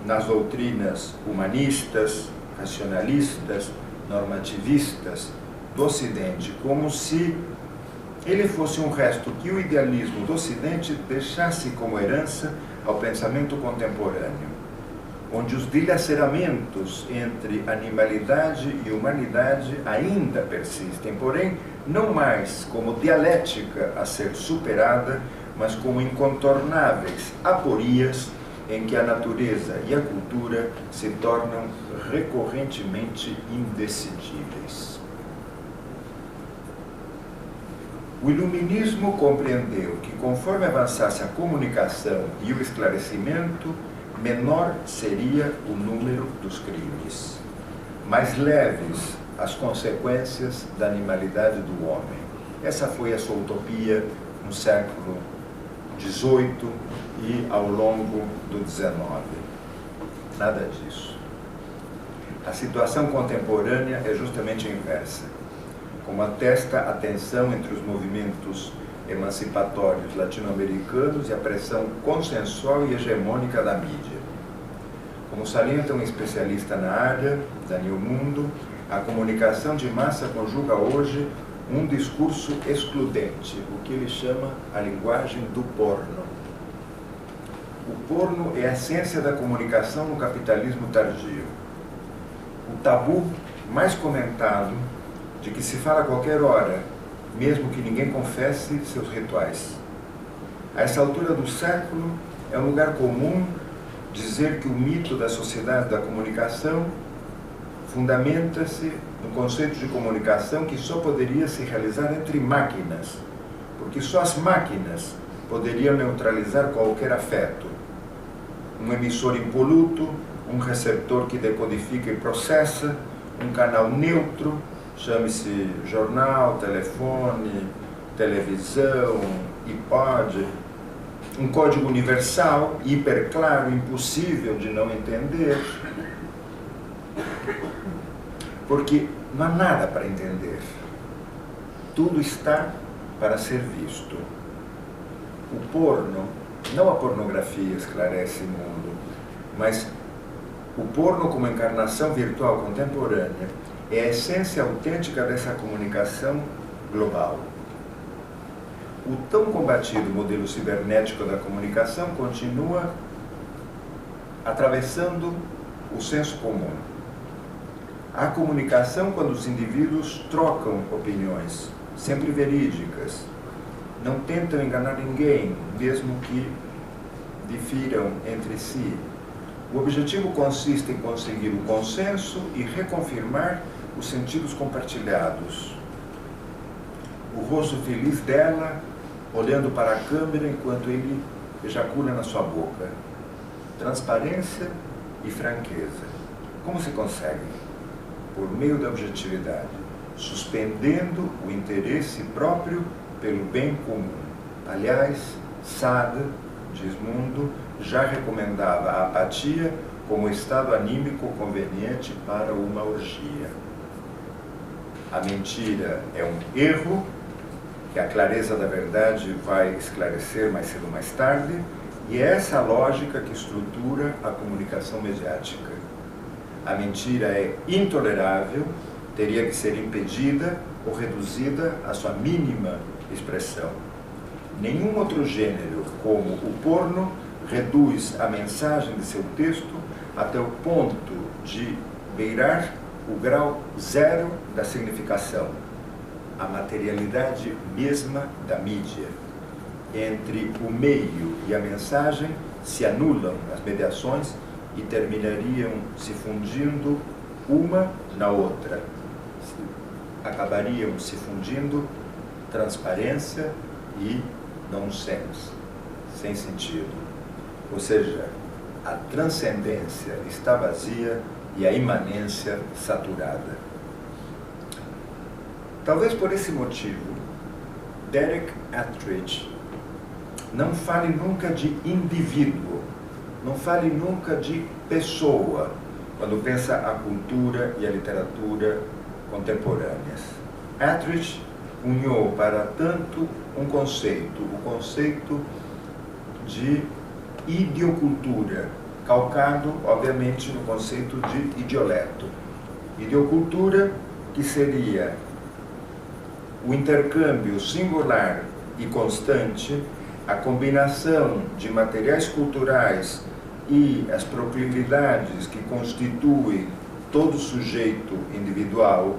nas doutrinas humanistas, racionalistas, normativistas do Ocidente, como se ele fosse um resto que o idealismo do Ocidente deixasse como herança ao pensamento contemporâneo, onde os dilaceramentos entre animalidade e humanidade ainda persistem, porém não mais como dialética a ser superada, mas como incontornáveis aporias em que a natureza e a cultura se tornam recorrentemente indecidíveis. O iluminismo compreendeu que, conforme avançasse a comunicação e o esclarecimento, menor seria o número dos crimes, mais leves as consequências da animalidade do homem. Essa foi a sua utopia no século XVIII e ao longo do XIX. Nada disso. A situação contemporânea é justamente a inversa, como atesta a tensão entre os movimentos emancipatórios latino-americanos e a pressão consensual e hegemônica da mídia. Como salienta um especialista na área, Daniel Mundo, a comunicação de massa conjuga hoje um discurso excludente, o que ele chama a linguagem do porno. O porno é a essência da comunicação no capitalismo tardio. o tabu mais comentado de que se fala a qualquer hora, mesmo que ninguém confesse seus rituais. A essa altura do século, é um lugar comum dizer que o mito da sociedade da comunicação fundamenta-se no conceito de comunicação que só poderia se realizar entre máquinas, porque só as máquinas poderiam neutralizar qualquer afeto. Um emissor impoluto, um receptor que decodifica e processa, um canal neutro, chame-se jornal, telefone, televisão, iPod, um código universal, hiperclaro, impossível de não entender, porque não há nada para entender. Tudo está para ser visto. O porno, não a pornografia esclarece o mundo, mas o porno como encarnação virtual contemporânea é a essência autêntica dessa comunicação global. O tão combatido modelo cibernético da comunicação continua atravessando o senso comum. Há comunicação quando os indivíduos trocam opiniões, sempre verídicas, não tentam enganar ninguém, mesmo que difiram entre si. O objetivo consiste em conseguir o consenso e reconfirmar os sentidos compartilhados. O rosto feliz dela, olhando para a câmera enquanto ele ejacula na sua boca. Transparência e franqueza. Como se consegue? Por meio da objetividade, suspendendo o interesse próprio pelo bem comum. Aliás, Sade, diz Mundo, já recomendava a apatia como estado anímico conveniente para uma orgia. A mentira é um erro, que a clareza da verdade vai esclarecer mais cedo ou mais tarde, e é essa lógica que estrutura a comunicação mediática. A mentira é intolerável, teria que ser impedida ou reduzida à sua mínima expressão. Nenhum outro gênero, como o porno, reduz a mensagem de seu texto até o ponto de beirar o grau zero da significação, a materialidade mesma da mídia. Entre o meio e a mensagem se anulam as mediações e terminariam se fundindo uma na outra. Acabariam se fundindo transparência e nonsense, sem sentido. Ou seja, a transcendência está vazia e a imanência saturada. Talvez por esse motivo, Derek Attridge não fale nunca de indivíduo, não fale nunca de pessoa, quando pensa a cultura e a literatura contemporâneas. Attridge cunhou para tanto um conceito, o conceito de idiocultura, calcado, obviamente, no conceito de idioleto. Idiocultura, que seria o intercâmbio singular e constante, a combinação de materiais culturais e as proclividades que constituem todo sujeito individual,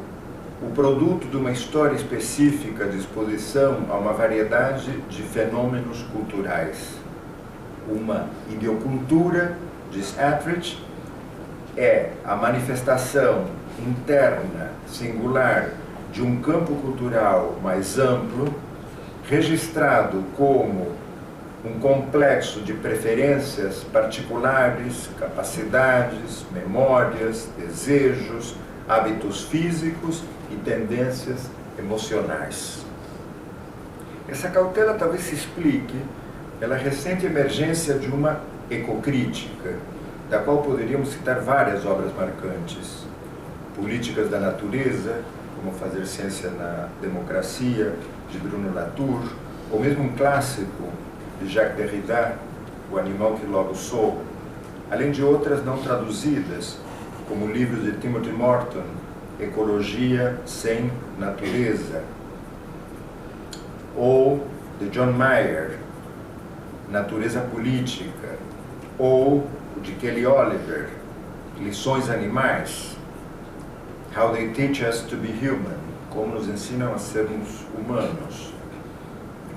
o produto de uma história específica de exposição a uma variedade de fenômenos culturais. Uma idiocultura, diz Attridge, é a manifestação interna, singular, de um campo cultural mais amplo, registrado como um complexo de preferências particulares, capacidades, memórias, desejos, hábitos físicos e tendências emocionais. Essa cautela talvez se explique pela recente emergência de uma ecocrítica, da qual poderíamos citar várias obras marcantes. Políticas da Natureza, como Fazer Ciência na Democracia, de Bruno Latour, ou mesmo um clássico de Jacques Derrida, O Animal que Logo Sou, além de outras não traduzidas, como livros de Timothy Morton, Ecologia sem Natureza, ou de John Mayer, Natureza Política, ou de Kelly Oliver, Lições Animais, How They Teach Us to Be Human, como nos ensinam a sermos humanos,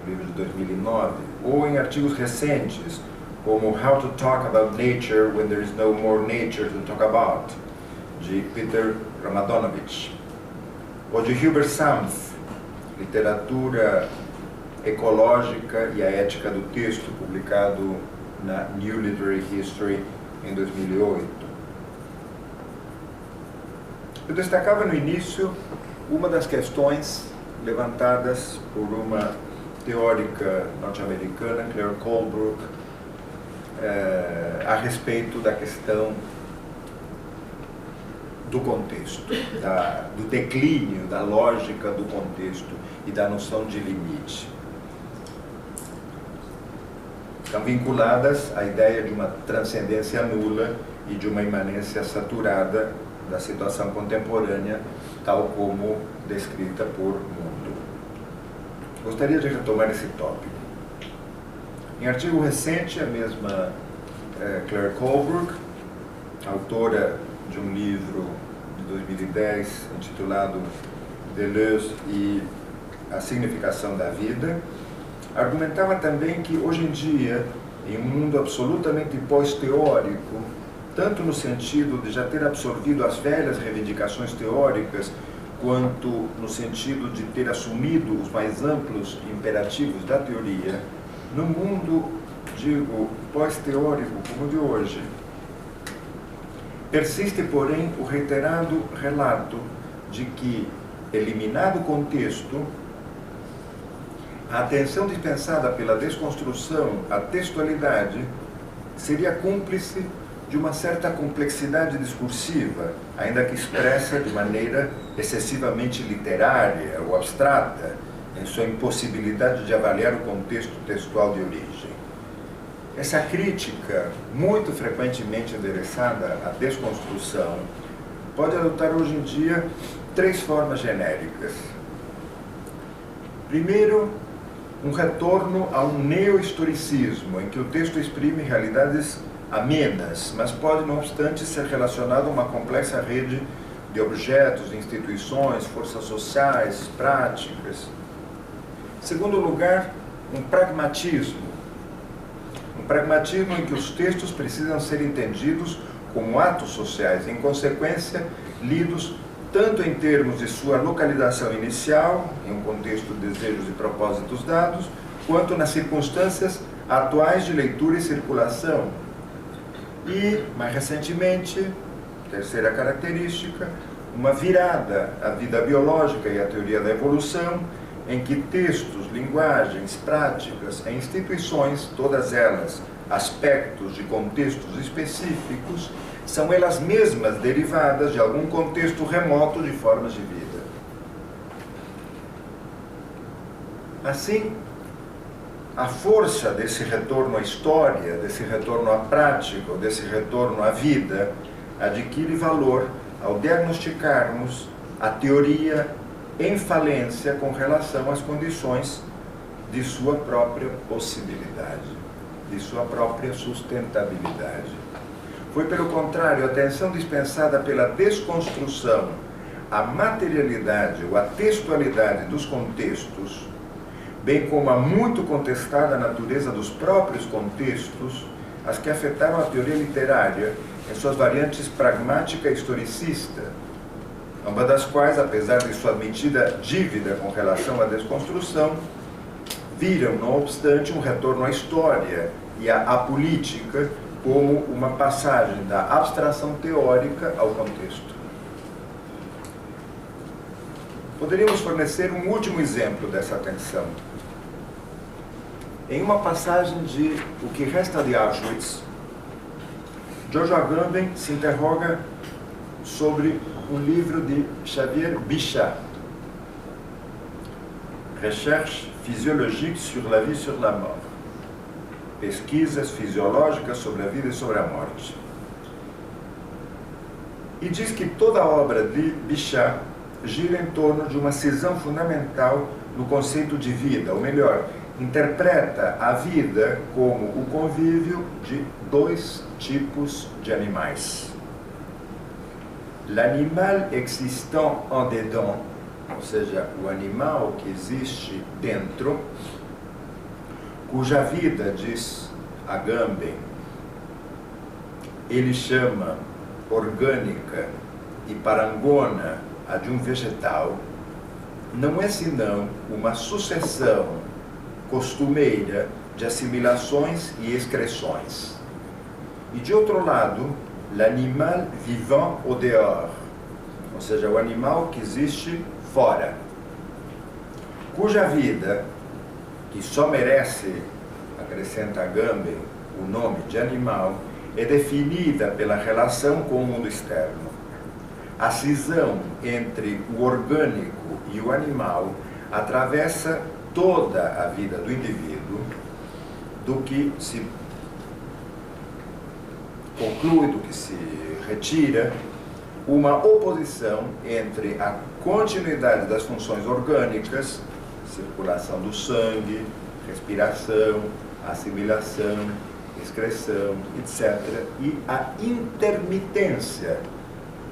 livro de 2009, ou em artigos recentes, como How to Talk About Nature When There Is No More Nature to Talk About, de Peter Ramadonovich, ou de Hubert Samth, Literatura Ecológica e a Ética do Texto, publicado na New Literary History em 2008. Eu destacava no início uma das questões levantadas por uma teórica norte-americana, Claire Colebrook, a respeito da questão do contexto, do declínio, da lógica do contexto e da noção de limite. Estão vinculadas à ideia de uma transcendência nula e de uma imanência saturada da situação contemporânea, tal como descrita por Mundo. Gostaria de retomar esse tópico. Em artigo recente, a mesma Claire Colebrook, autora de um livro de 2010 intitulado Deleuze e a Significação da Vida, argumentava também que hoje em dia, em um mundo absolutamente pós-teórico, tanto no sentido de já ter absorvido as velhas reivindicações teóricas, quanto no sentido de ter assumido os mais amplos imperativos da teoria, no mundo, digo, pós-teórico como o de hoje, persiste, porém, o reiterado relato de que, eliminado o contexto, a atenção dispensada pela desconstrução à textualidade seria cúmplice de uma certa complexidade discursiva, ainda que expressa de maneira excessivamente literária ou abstrata, em sua impossibilidade de avaliar o contexto textual de origem. Essa crítica, muito frequentemente endereçada à desconstrução, pode adotar hoje em dia três formas genéricas. Primeiro, um retorno a um neo-historicismo, em que o texto exprime realidades amenas, mas pode, não obstante, ser relacionado a uma complexa rede de objetos, de instituições, forças sociais, práticas. Segundo lugar, um pragmatismo em que os textos precisam ser entendidos como atos sociais, em consequência, lidos tanto em termos de sua localização inicial, em um contexto de desejos e propósitos dados, quanto nas circunstâncias atuais de leitura e circulação. E, mais recentemente, terceira característica, uma virada à vida biológica e à teoria da evolução, em que textos, linguagens, práticas e instituições, todas elas aspectos de contextos específicos, são elas mesmas derivadas de algum contexto remoto de formas de vida. Assim, a força desse retorno à história, desse retorno à prática, desse retorno à vida, adquire valor ao diagnosticarmos a teoria em falência com relação às condições de sua própria possibilidade, de sua própria sustentabilidade. Foi, pelo contrário, a atenção dispensada pela desconstrução à materialidade ou à textualidade dos contextos, bem como a muito contestada natureza dos próprios contextos, as que afetaram a teoria literária em suas variantes pragmática e historicista, ambas das quais, apesar de sua admitida dívida com relação à desconstrução, viram, não obstante, um retorno à história e à política como uma passagem da abstração teórica ao contexto. Poderíamos fornecer um último exemplo dessa tensão. Em uma passagem de O que Resta de Auschwitz, Jojo Agamben se interroga sobre um livro de Xavier Bichat, Recherche physiologique sur la vie et sur la mort. Pesquisas fisiológicas sobre a vida e sobre a morte. E diz que toda a obra de Bichat gira em torno de uma cisão fundamental no conceito de vida, ou melhor, interpreta a vida como o convívio de dois tipos de animais. l'animal existant en dedans, ou seja, o animal que existe dentro, cuja vida, diz Agamben, ele chama orgânica e parangona a de um vegetal, não é senão uma sucessão costumeira de assimilações e excreções. E de outro lado, l'animal vivant au dehors, ou seja, o animal que existe fora, cuja vida, que só merece, acrescenta Agamben, o nome de animal, é definida pela relação com o mundo externo. A cisão entre o orgânico e o animal atravessa toda a vida do indivíduo, do que se conclui, do que se retira, uma oposição entre a continuidade das funções orgânicas, circulação do sangue, respiração, assimilação, excreção, etc., e a intermitência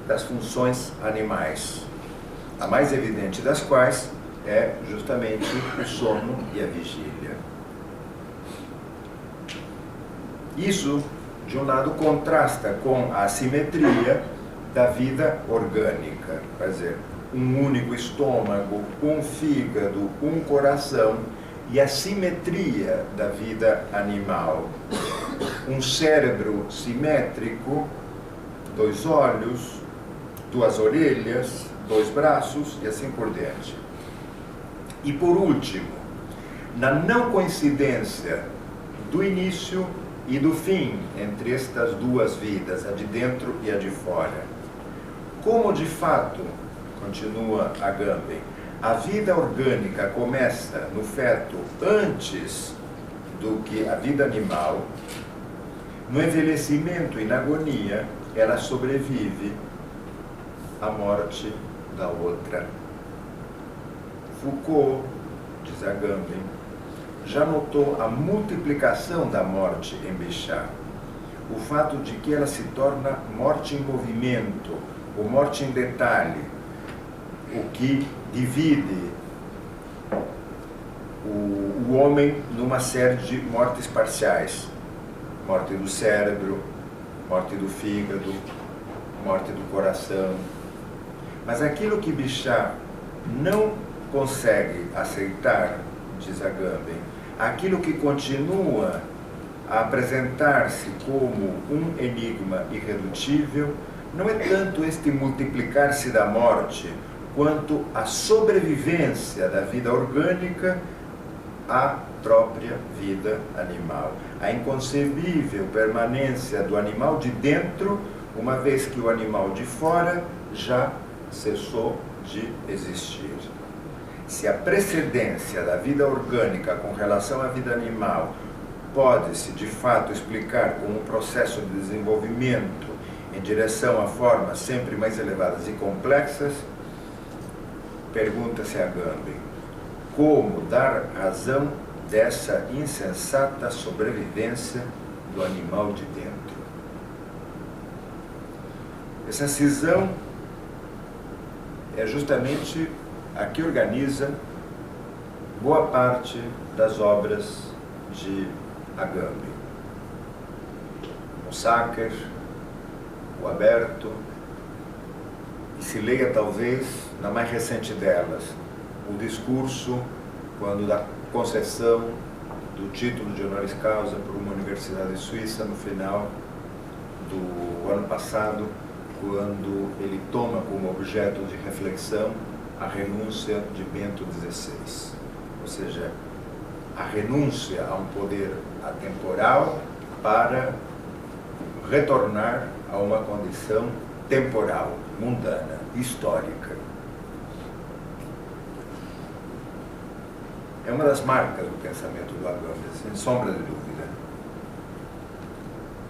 das funções animais, a mais evidente das quais é justamente o sono e a vigília. Isso, de um lado, contrasta com a assimetria da vida orgânica, quer dizer, um único estômago, um fígado, um coração, e a simetria da vida animal. Um cérebro simétrico, 2 olhos, 2 orelhas, 2 braços e assim por diante. E por último, na não coincidência do início e do fim entre estas duas vidas, a de dentro e a de fora. Como de fato, continua Agamben, a vida orgânica começa no feto antes do que a vida animal, no envelhecimento e na agonia, ela sobrevive à morte da outra. Foucault, diz Agamben, já notou a multiplicação da morte em Bichat, o fato de que ela se torna morte em movimento, ou morte em detalhe, o que divide o homem numa série de mortes parciais: morte do cérebro, morte do fígado, morte do coração. Mas aquilo que Bichat não consegue aceitar, diz Agamben, aquilo que continua a apresentar-se como um enigma irredutível, não é tanto este multiplicar-se da morte, quanto a sobrevivência da vida orgânica à própria vida animal. A inconcebível permanência do animal de dentro, uma vez que o animal de fora já cessou de existir. Se a precedência da vida orgânica com relação à vida animal pode-se de fato explicar como um processo de desenvolvimento em direção a formas sempre mais elevadas e complexas, pergunta-se a Agamben, como dar razão dessa insensata sobrevivência do animal de dentro? Essa cisão é justamente a que organiza boa parte das obras de Agamben. O Sacer, o Aberto, e se leia talvez, na mais recente delas, o discurso, quando da concessão do título de honoris causa por uma universidade suíça no final do ano passado, quando ele toma como objeto de reflexão a renúncia de Bento XVI. Ou seja, a renúncia a um poder atemporal para retornar a uma condição temporal, mundana, histórica. É uma das marcas do pensamento do Agamben, sem sombra de dúvida.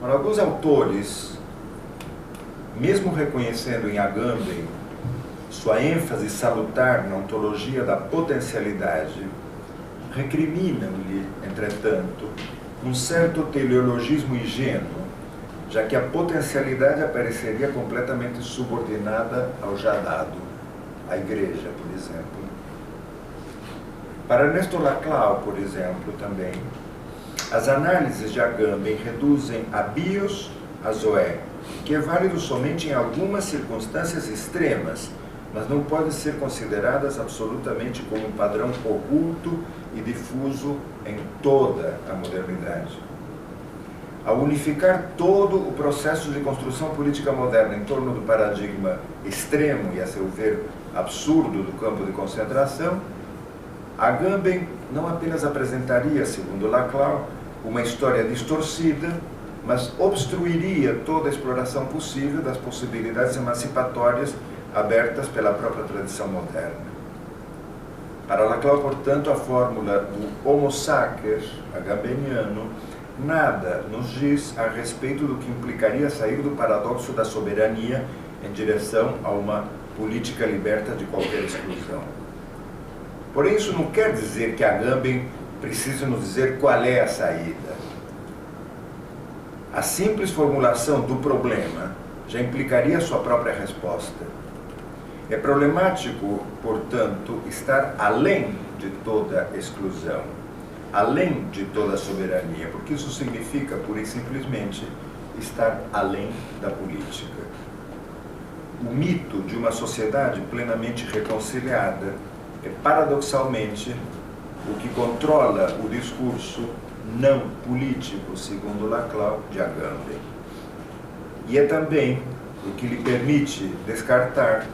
Mas alguns autores, mesmo reconhecendo em Agamben sua ênfase salutar na ontologia da potencialidade, recriminam-lhe, entretanto, um certo teleologismo ingênuo já que a potencialidade apareceria completamente subordinada ao já dado, à igreja, por exemplo. Para Ernesto Laclau, por exemplo, também, as análises de Agamben reduzem a bios a zoé, que é válido somente em algumas circunstâncias extremas, mas não podem ser consideradas absolutamente como um padrão oculto e difuso em toda a modernidade. Ao unificar todo o processo de construção política moderna em torno do paradigma extremo e, a seu ver, absurdo do campo de concentração, Agamben não apenas apresentaria, segundo Laclau, uma história distorcida, mas obstruiria toda a exploração possível das possibilidades emancipatórias abertas pela própria tradição moderna. Para Laclau, portanto, a fórmula do homo sacer agambeniano nada nos diz a respeito do que implicaria sair do paradoxo da soberania em direção a uma política liberta de qualquer exclusão. Porém, isso não quer dizer que Agamben precise nos dizer qual é a saída. A simples formulação do problema já implicaria sua própria resposta. É problemático, portanto, estar além de toda exclusão, além de toda soberania, porque isso significa, pura e simplesmente, estar além da política. O mito de uma sociedade plenamente reconciliada é, paradoxalmente, o que controla o discurso não político, segundo Laclau, de Agamben. E é também o que lhe permite descartar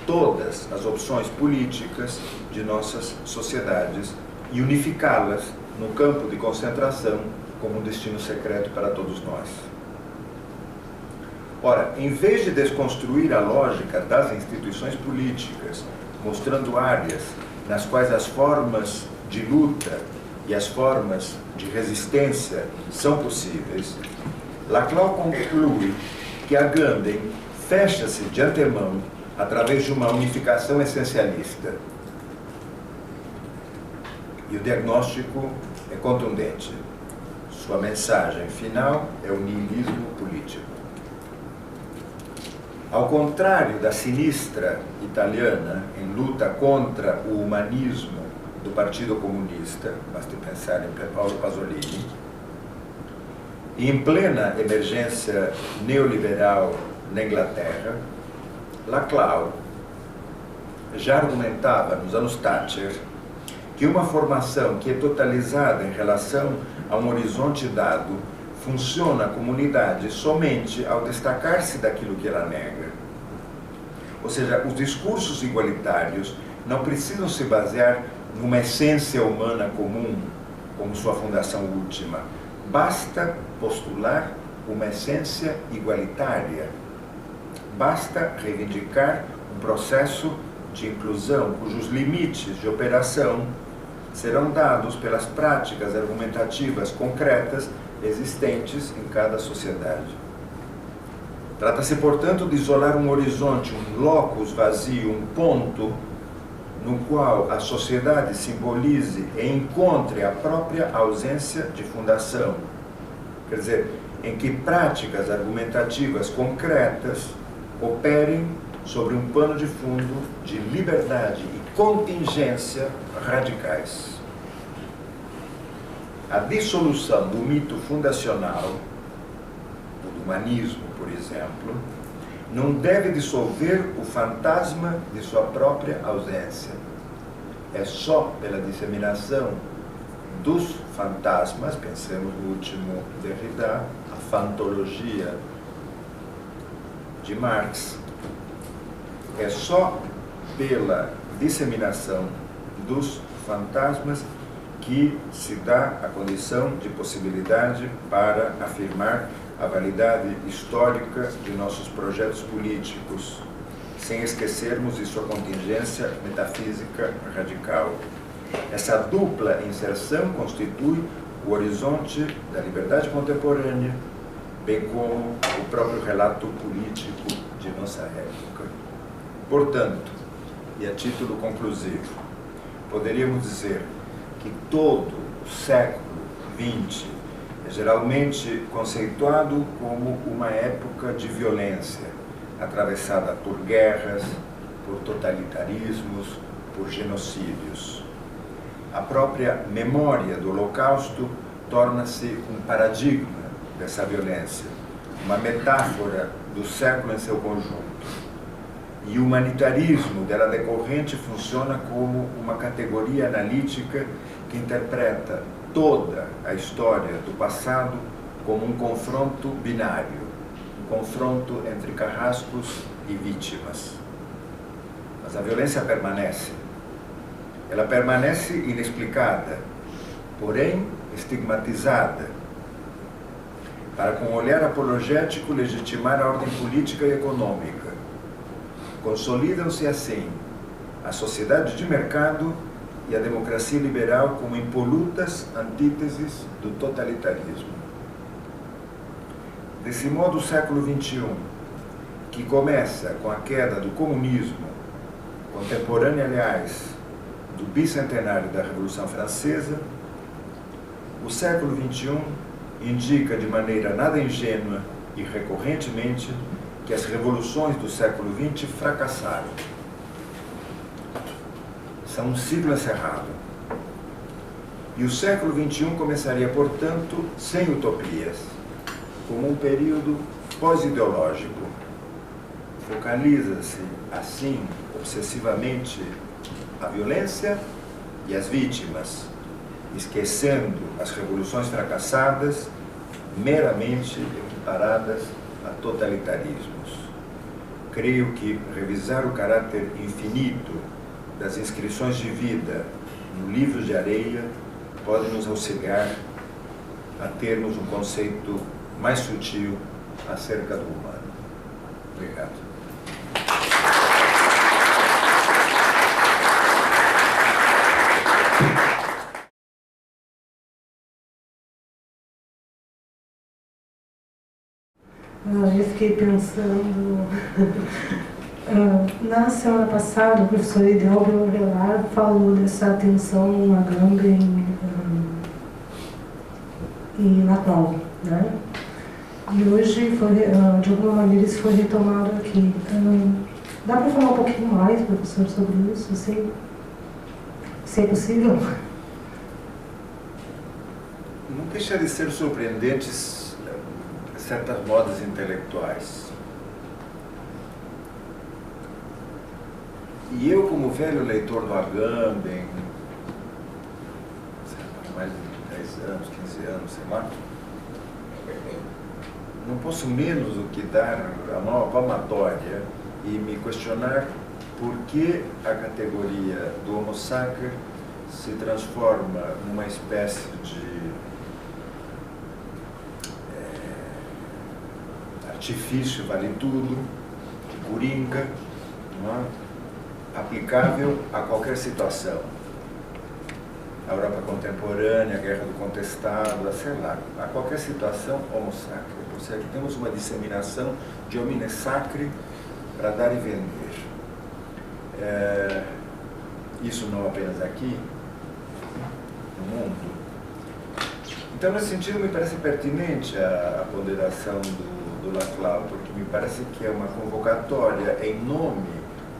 todas as opções políticas de nossas sociedades e unificá-las no campo de concentração como um destino secreto para todos nós. Ora, em vez de desconstruir a lógica das instituições políticas, mostrando áreas nas quais as formas de luta e as formas de resistência são possíveis, Laclau conclui que Agamben fecha-se de antemão através de uma unificação essencialista. E o diagnóstico é contundente. Sua mensagem final é o niilismo político. Ao contrário da sinistra italiana em luta contra o humanismo do Partido Comunista, basta pensar em Paolo Pasolini, e em plena emergência neoliberal na Inglaterra, Laclau já argumentava nos anos Thatcher que uma formação que é totalizada em relação a um horizonte dado funciona como unidade somente ao destacar-se daquilo que ela nega. Ou seja, os discursos igualitários não precisam se basear numa essência humana comum, como sua fundação última. Basta postular uma essência igualitária. Basta reivindicar um processo de inclusão cujos limites de operação serão dados pelas práticas argumentativas concretas existentes em cada sociedade. Trata-se, portanto, de isolar um horizonte, um locus vazio, um ponto no qual a sociedade simbolize e encontre a própria ausência de fundação. Quer dizer, em que práticas argumentativas concretas operem sobre um pano de fundo de liberdade e contingência radicais. A dissolução do mito fundacional, do humanismo, por exemplo, não deve dissolver o fantasma de sua própria ausência. É só pela disseminação dos fantasmas, pensemos no último Derrida, a fantologia de Marx, é só pela disseminação dos fantasmas que se dá a condição de possibilidade para afirmar a validade histórica de nossos projetos políticos, sem esquecermos de sua contingência metafísica radical. Essa dupla inserção constitui o horizonte da liberdade contemporânea, bem como o próprio relato político de nossa época. Portanto, e a título conclusivo, poderíamos dizer que todo o século XX É geralmente conceituado como uma época de violência, atravessada por guerras, por totalitarismos, por genocídios. A própria memória do Holocausto torna-se um paradigma dessa violência, uma metáfora do século em seu conjunto. E o humanitarismo dela decorrente funciona como uma categoria analítica que interpreta toda a história do passado como um confronto binário, um confronto entre carrascos e vítimas. Mas a violência permanece. Ela permanece inexplicada, porém estigmatizada, para com um olhar apologético legitimar a ordem política e econômica. Consolidam-se assim a sociedade de mercado e a democracia liberal como impolutas antíteses do totalitarismo. Desse modo, o século XXI, que começa com a queda do comunismo, contemporânea, aliás, do bicentenário da Revolução Francesa, o século XXI indica de maneira nada ingênua e recorrentemente que as revoluções do século XX fracassaram. São um ciclo encerrado. E o século XXI começaria, portanto, sem utopias, como um período pós-ideológico. Focaliza-se, assim, obsessivamente, a violência e as vítimas, esquecendo as revoluções fracassadas, meramente equiparadas a totalitarismos. Creio que revisar o caráter infinito das inscrições de vida no livro de areia pode nos auxiliar a termos um conceito mais sutil acerca do humano. Obrigado. Eu fiquei pensando, na semana passada o professor Idelber Avelar falou dessa atenção a Agamben em Natal, né? E hoje, de alguma maneira, isso foi retomado aqui. Dá para falar um pouquinho mais, professor, sobre isso, assim? Se é possível? Não deixa de ser surpreendentes certas modas intelectuais. E eu, como velho leitor do Agamben, há mais de 10 anos, 15 anos, sei lá, não posso menos do que dar a mão à palmatória e me questionar por que a categoria do Homo sacer se transforma numa espécie de artifício vale tudo, de coringa, não é? Aplicável a qualquer situação. A Europa contemporânea, a Guerra do Contestado, sei lá, a qualquer situação Homo sacer. Ou seja, temos uma disseminação de homine sacri para dar e vender. Isso não apenas aqui, no mundo. Então, nesse sentido, me parece pertinente a ponderação do Laclau, porque me parece que é uma convocatória em nome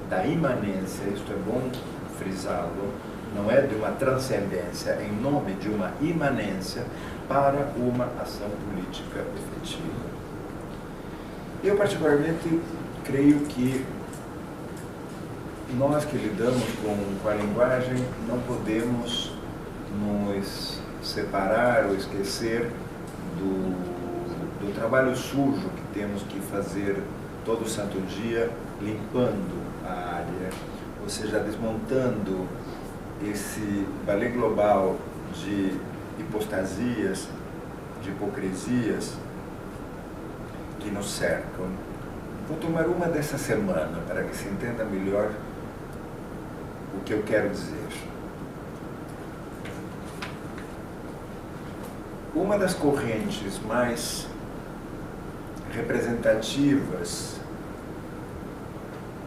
da imanência, isto é bom frisá-lo, não é de uma transcendência, é em nome de uma imanência para uma ação política efetiva. Eu, particularmente, creio que nós que lidamos com a linguagem não podemos nos separar ou esquecer do trabalho sujo que temos que fazer todo santo dia, limpando a área, ou seja, desmontando esse balé global de hipostasias, de hipocrisias que nos cercam. Vou tomar uma dessa semana para que se entenda melhor o que eu quero dizer. Uma das correntes mais representativas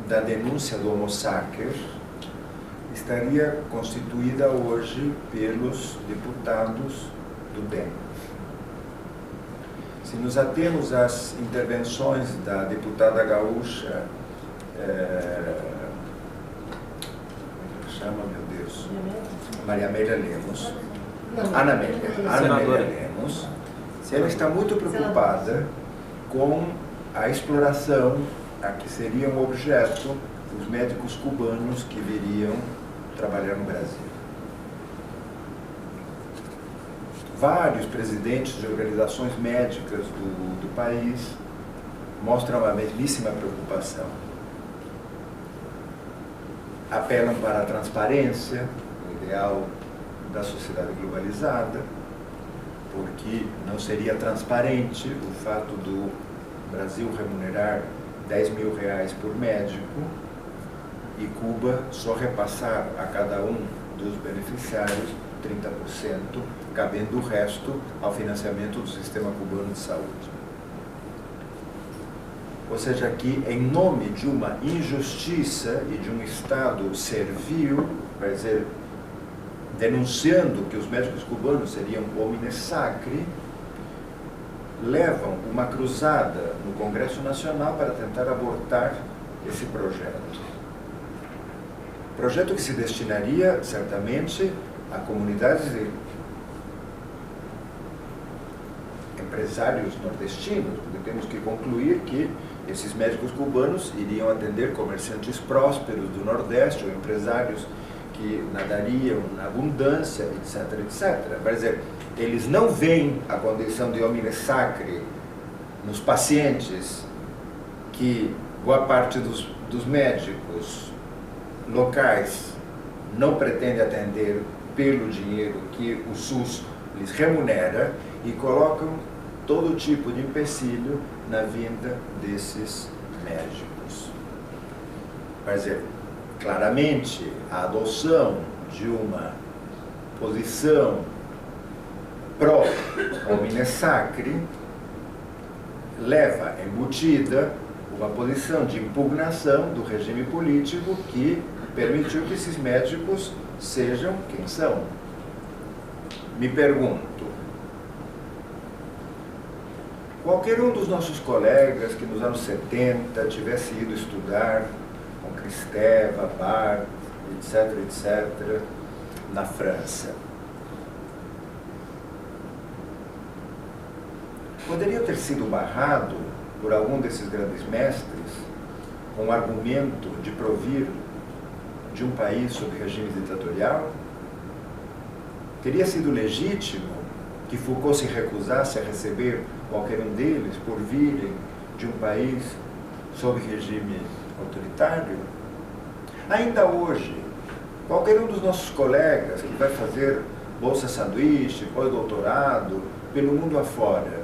da denúncia do Homo sacer estaria constituída hoje pelos deputados do DEM. Se nos atemos às intervenções da deputada gaúcha, chama, meu Deus, Maria Amélia Lemos, Ana Amélia Lemos, ela está muito preocupada com a exploração a que seriam objeto os médicos cubanos que viriam trabalhar no Brasil. Vários presidentes de organizações médicas do país mostram a mesmíssima preocupação. Apelam para a transparência, o ideal da sociedade globalizada, porque não seria transparente o fato do Brasil remunerar R$10.000 por médico e Cuba só repassar a cada um dos beneficiários 30%, cabendo o resto ao financiamento do sistema cubano de saúde. Ou seja, aqui, em nome de uma injustiça e de um Estado servil, quer dizer, denunciando que os médicos cubanos seriam homines sacri, levam uma cruzada no Congresso Nacional para tentar abortar esse projeto. Projeto que se destinaria, certamente, a comunidades de empresários nordestinos, porque temos que concluir que esses médicos cubanos iriam atender comerciantes prósperos do Nordeste ou empresários que nadariam na abundância, etc, etc. Quer dizer, eles não veem a condição de homine sacri nos pacientes que boa parte dos médicos locais não pretende atender pelo dinheiro que o SUS lhes remunera e colocam todo tipo de empecilho na vinda desses médicos. Quer dizer, claramente, a adoção de uma posição pró-homine sacri leva embutida uma posição de impugnação do regime político que permitiu que esses médicos sejam quem são. Me pergunto, qualquer um dos nossos colegas que nos anos 70 tivesse ido estudar com Kristeva, Barthes, etc, etc, na França, poderia ter sido barrado por algum desses grandes mestres com o argumento de provir de um país sob regime ditatorial? Teria sido legítimo que Foucault se recusasse a receber qualquer um deles por virem de um país sob regime autoritário? Ainda hoje, qualquer um dos nossos colegas que vai fazer bolsa sanduíche, pós-doutorado, pelo mundo afora,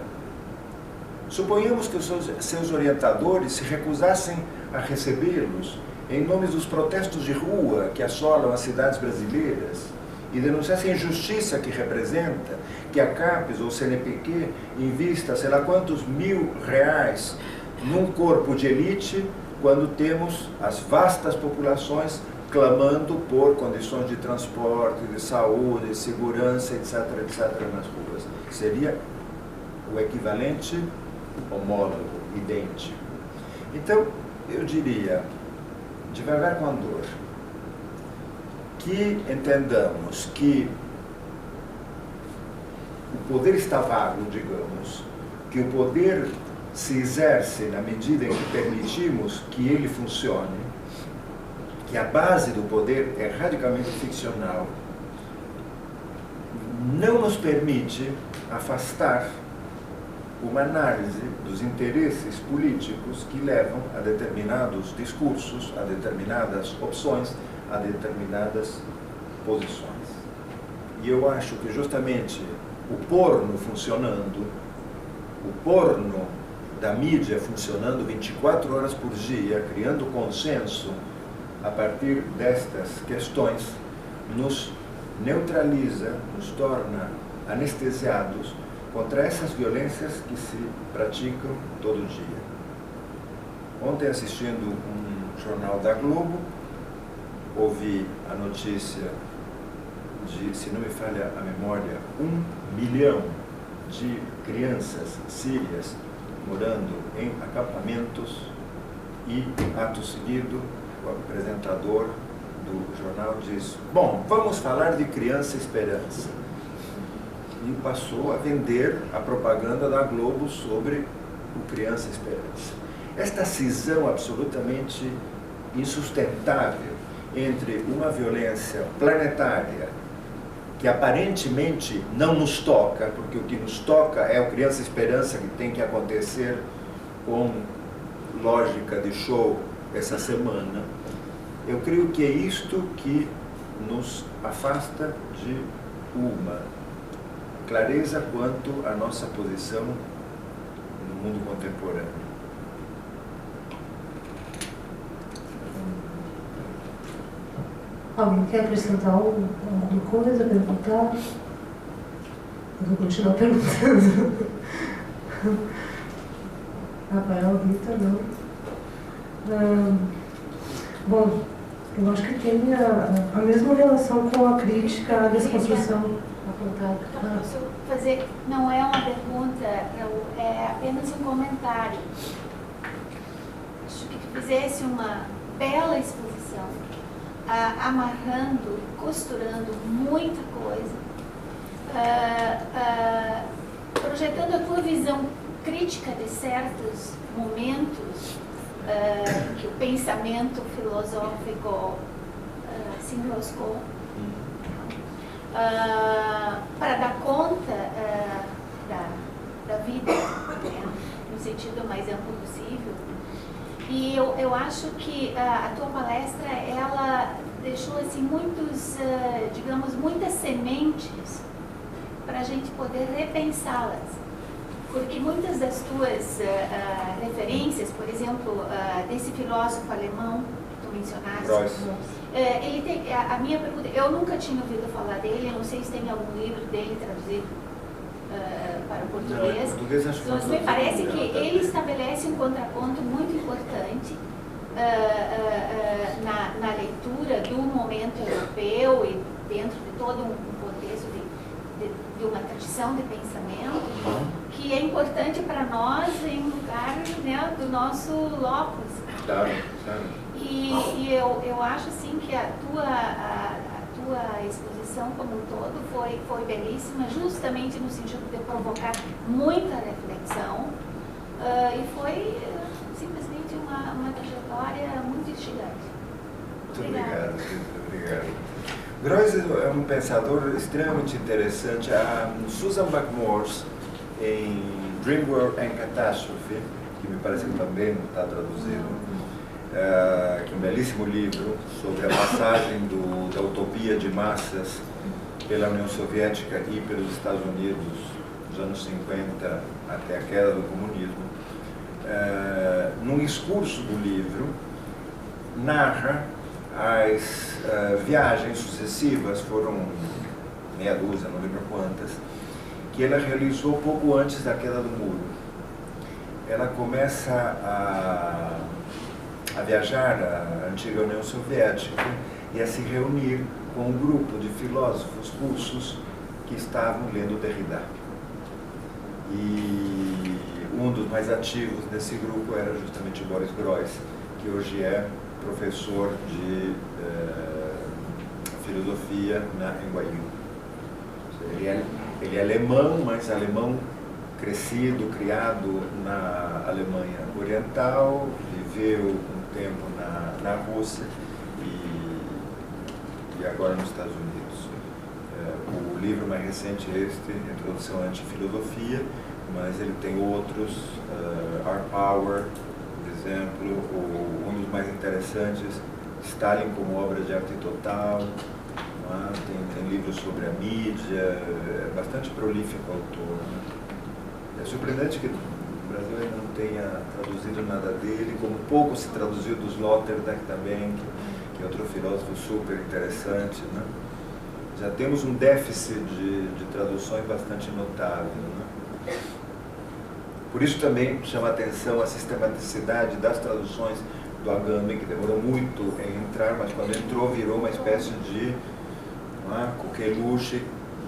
suponhamos que os seus orientadores se recusassem a recebê-los em nome dos protestos de rua que assolam as cidades brasileiras e denunciassem a injustiça que representa que a CAPES ou CNPq invista sei lá quantos R$1.000 num corpo de elite quando temos as vastas populações clamando por condições de transporte, de saúde, de segurança, etc, etc, nas ruas. Seria o equivalente homólogo, idêntico. Então, eu diria, devagar com a dor, que entendamos que o poder está vago, digamos, que o poder se exerce na medida em que permitimos que ele funcione, que a base do poder é radicalmente ficcional, não nos permite afastar uma análise dos interesses políticos que levam a determinados discursos, a determinadas opções, a determinadas posições. E eu acho que justamente o porno funcionando, o porno da mídia funcionando 24 horas por dia, criando consenso a partir destas questões, nos neutraliza, nos torna anestesiados contra essas violências que se praticam todo dia. Ontem, assistindo um jornal da Globo, ouvi a notícia de, se não me falha a memória, 1 milhão de crianças sírias morando em acampamentos e, ato seguido, o apresentador do jornal diz: bom, vamos falar de Criança Esperança. E passou a vender a propaganda da Globo sobre o Criança Esperança. Esta cisão absolutamente insustentável entre uma violência planetária que aparentemente não nos toca, porque o que nos toca é o Criança Esperança, que tem que acontecer com lógica de show essa semana. Eu creio que é isto que nos afasta de uma clareza quanto à nossa posição no mundo contemporâneo. Alguém quer acrescentar alguma coisa, perguntar? Eu vou continuar perguntando. Rafael, Rita, não. Bom, eu acho que tem a mesma relação com a crítica à desconstrução apontada. Eu posso fazer, não é uma pergunta, é apenas um comentário. Acho que tu fizesse uma bela exposição, amarrando, costurando muita coisa, projetando a tua visão crítica de certos momentos que o pensamento filosófico se enroscou, para dar conta da vida, né, no sentido mais amplo possível. E eu acho que a tua palestra, ela deixou assim digamos, muitas sementes para a gente poder repensá-las. Porque muitas das tuas referências, por exemplo, desse filósofo alemão que tu mencionaste, ele tem, a minha pergunta, eu nunca tinha ouvido falar dele, eu não sei se tem algum livro dele traduzido para o português. Não, português acho que mas me parece que ele estabelece um contraponto muito importante na leitura do momento europeu e dentro de todo um contexto de uma tradição de pensamento, que é importante para nós em lugar, né, do nosso locus. Claro, claro. E eu acho assim que a tua exposição como um todo foi belíssima, justamente no sentido de provocar muita reflexão, e foi simplesmente uma trajetória muito instigante. Muito obrigado, obrigado. Greuze é um pensador extremamente interessante. A Susan McMorse, em Dream World and Catastrophe, que me parece que também não está traduzido, que é um belíssimo livro sobre a passagem da utopia de massas pela União Soviética e pelos Estados Unidos nos anos 50 até a queda do comunismo. Num discurso do livro, narra as viagens sucessivas, foram meia dúzia, não lembro quantas, que ela realizou pouco antes da queda do muro. Ela começa a viajar à antiga União Soviética e a se reunir com um grupo de filósofos russos que estavam lendo Derrida. E um dos mais ativos desse grupo era justamente Boris Groys, que hoje é professor de filosofia na NYU. Ele é alemão, mas alemão crescido, criado na Alemanha Oriental, viveu um tempo na Rússia e agora nos Estados Unidos. O livro mais recente é este, Introdução à Antifilosofia, mas ele tem outros, Our Power, por exemplo, um dos mais interessantes, Stalin como obra de arte total. Tem livros sobre a mídia, é bastante prolífico o autor. É surpreendente que o Brasil ainda não tenha traduzido nada dele, como pouco se traduziu dos Sloterdijk também, que é outro filósofo super interessante. Né? Já temos um déficit de traduções bastante notável. Né? Por isso também chama a atenção a sistematicidade das traduções do Agamben, que demorou muito em entrar, mas quando entrou virou uma espécie de coqueluche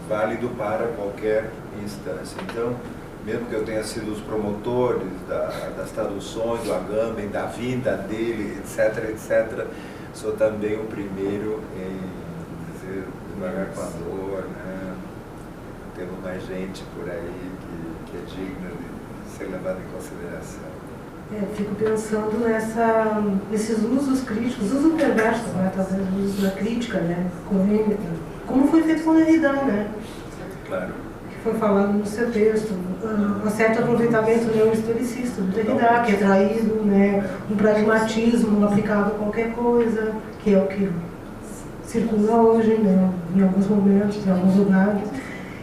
válido para qualquer instância. Então, mesmo que eu tenha sido os promotores das traduções do Agamben, da vinda dele, etc., sou também o primeiro em dizer devagar com a dor, né? Temos mais gente por aí que é digna de ser levada em consideração. Fico pensando nesses usos críticos, usos perversos, né? Talvez o uso da crítica, né? Como foi feito com o Derrida, né? Claro. Que foi falado no seu texto, um certo aproveitamento neohistoricista do Derrida, que é traído, né? Um pragmatismo aplicado a qualquer coisa, que é o que circula hoje, né? Em alguns momentos, em alguns lugares.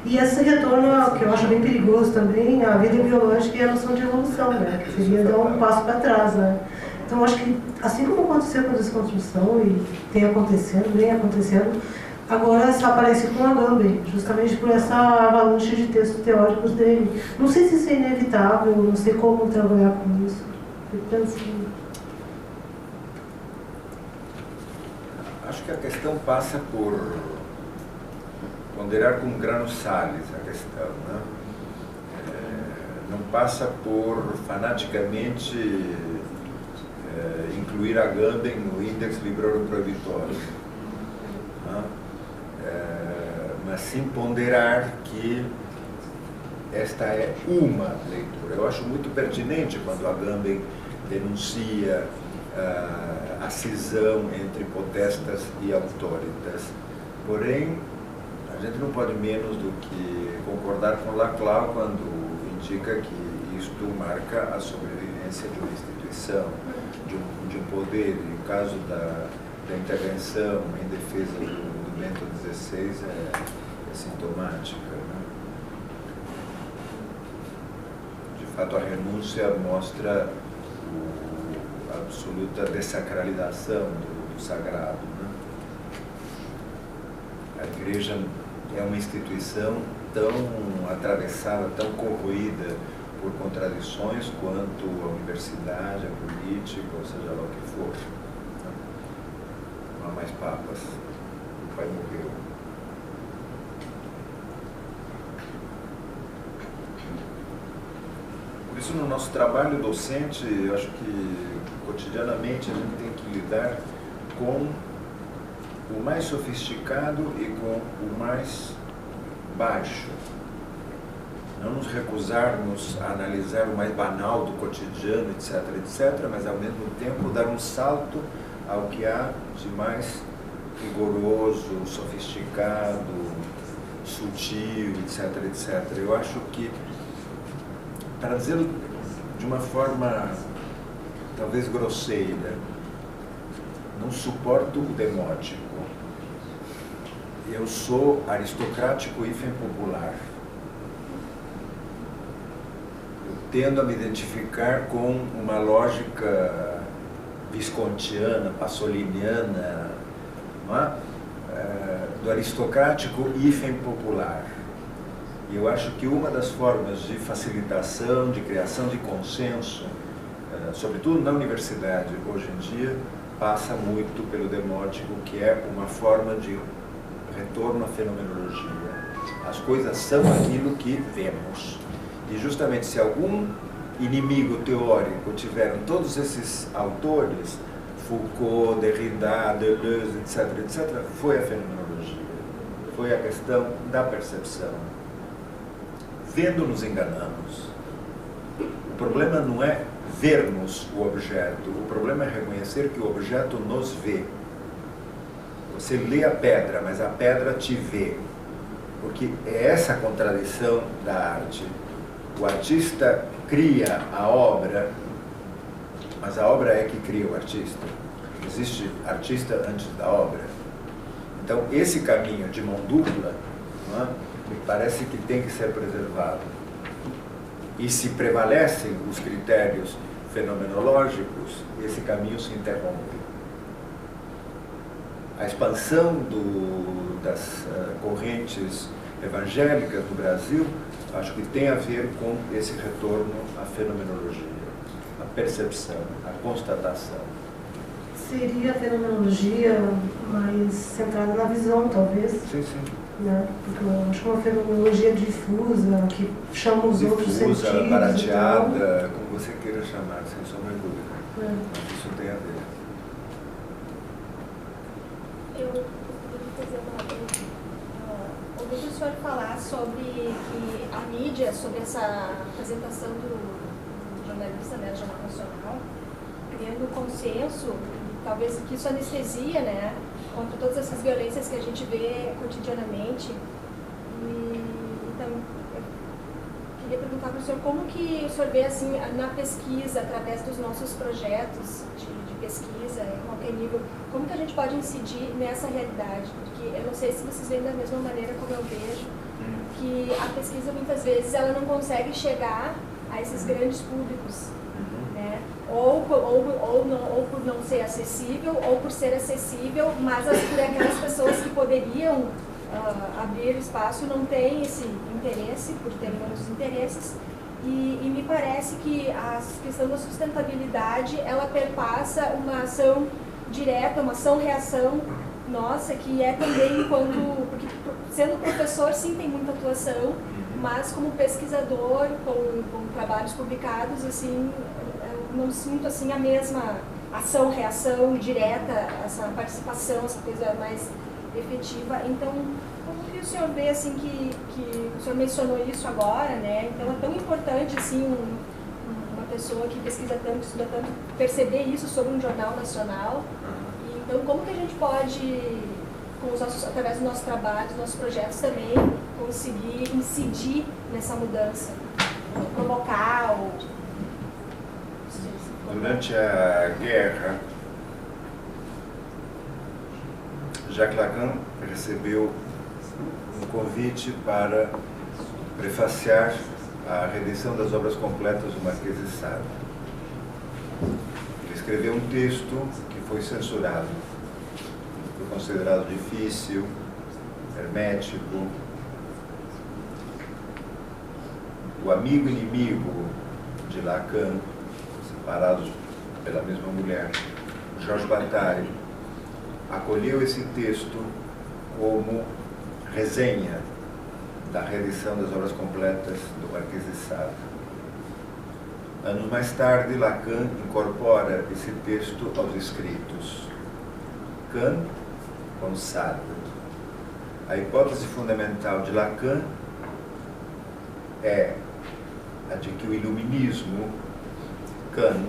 E esse retorno, que eu acho bem perigoso também, à vida biológica e à noção de evolução, né? Que seria dar um passo para trás, né? Então, acho que, assim como aconteceu com a desconstrução, e vem acontecendo, agora se aparece com o Agamben, justamente por essa avalanche de textos teóricos dele. Não sei se isso é inevitável, não sei como trabalhar com isso. Fico pensando. Acho que a questão passa por ponderar com grano salis a questão, né? Não passa por fanaticamente incluir Agamben no Index Librorum Prohibitorium, né? Mas sim ponderar que esta é uma leitura. Eu acho muito pertinente quando Agamben denuncia a cisão entre potestas e autoritas. Porém, a gente não pode menos do que concordar com Laclau quando indica que isto marca a sobrevivência de uma instituição, de um poder. E o caso da intervenção em defesa do Bento XVI é sintomática, né? De fato, a renúncia mostra a absoluta dessacralização do sagrado, né? A Igreja é uma instituição tão atravessada, tão corroída por contradições quanto a universidade, a política, ou seja lá o que for. Não há mais papas. O pai morreu. Por isso, no nosso trabalho docente, eu acho que cotidianamente a gente tem que lidar com o mais sofisticado e com o mais baixo. Não nos recusarmos a analisar o mais banal do cotidiano, etc., mas ao mesmo tempo dar um salto ao que há de mais rigoroso, sofisticado, sutil, etc., Eu acho que, para dizer de uma forma talvez grosseira, não suporto o demótico. Eu sou aristocrático e popular. Eu tendo a me identificar com uma lógica viscontiana, passoliniana, não é? Do aristocrático e popular. E eu acho que uma das formas de facilitação, de criação de consenso, sobretudo na universidade hoje em dia, passa muito pelo demótico, que é uma forma de retorno à fenomenologia. As coisas são aquilo que vemos. E justamente se algum inimigo teórico tiveram todos esses autores, Foucault, Derrida, Deleuze, etc., foi a fenomenologia. Foi a questão da percepção. Vendo, nos enganamos. O problema não é vermos o objeto, o problema é reconhecer que o objeto nos vê. Você lê a pedra, mas a pedra te vê. Porque é essa a contradição da arte. O artista cria a obra, mas a obra é que cria o artista. Existe artista antes da obra. Então, esse caminho de mão dupla, não é? Me parece que tem que ser preservado. E se prevalecem os critérios fenomenológicos, esse caminho se interrompe. A expansão das correntes evangélicas no Brasil, acho que tem a ver com esse retorno à fenomenologia, à percepção, à constatação. Seria a fenomenologia mais centrada na visão, talvez? Sim, sim. né? Porque eu acho uma fenomenologia difusa, que chama os outros sentidos. Difusa, barateada, como você queira chamar, sem sombra de dúvida. Mas isso tem a ver. Eu gostaria de fazer uma pergunta. Ouvi o senhor falar sobre que a mídia, sobre essa apresentação do jornalista, né, do Jornal Nacional, criando consenso, talvez que isso anestesia, né, contra todas essas violências que a gente vê cotidianamente. Então, eu queria perguntar para o senhor como que o senhor vê, assim, na pesquisa, através dos nossos projetos de pesquisa, em qualquer nível, como que a gente pode incidir nessa realidade? Porque eu não sei se vocês veem da mesma maneira como eu vejo, que a pesquisa, muitas vezes, ela não consegue chegar a esses grandes públicos, né? Ou por não ser acessível, ou por ser acessível, mas por aquelas pessoas que poderiam abrir espaço não têm esse interesse, por terem outros interesses. E me parece que a questão da sustentabilidade, ela perpassa uma ação direta, uma ação-reação nossa, que é também porque sendo professor, sim, tem muita atuação, mas como pesquisador, com trabalhos publicados, assim, eu não sinto assim a mesma ação-reação direta, essa participação, essa coisa mais efetiva. Então, como que o senhor vê, assim, que o senhor mencionou isso agora, né? Então é tão importante, assim, uma pessoa que pesquisa tanto, estuda tanto, perceber isso sobre um jornal nacional. E, então, como que a gente pode, através do nosso trabalho, dos nossos projetos também, conseguir incidir nessa mudança? Provocar ou... Durante a guerra, Jacques Lacan recebeu um convite para prefaciar a reedição das obras completas do Marquês de Sade. Ele escreveu um texto que foi censurado, foi considerado difícil, hermético. O amigo e inimigo de Lacan, separados pela mesma mulher, Georges Bataille, acolheu esse texto como resenha da reedição das obras completas do Marquês de Sade. Anos mais tarde, Lacan incorpora esse texto aos escritos. Kant com Sade. A hipótese fundamental de Lacan é a de que o iluminismo, Kant,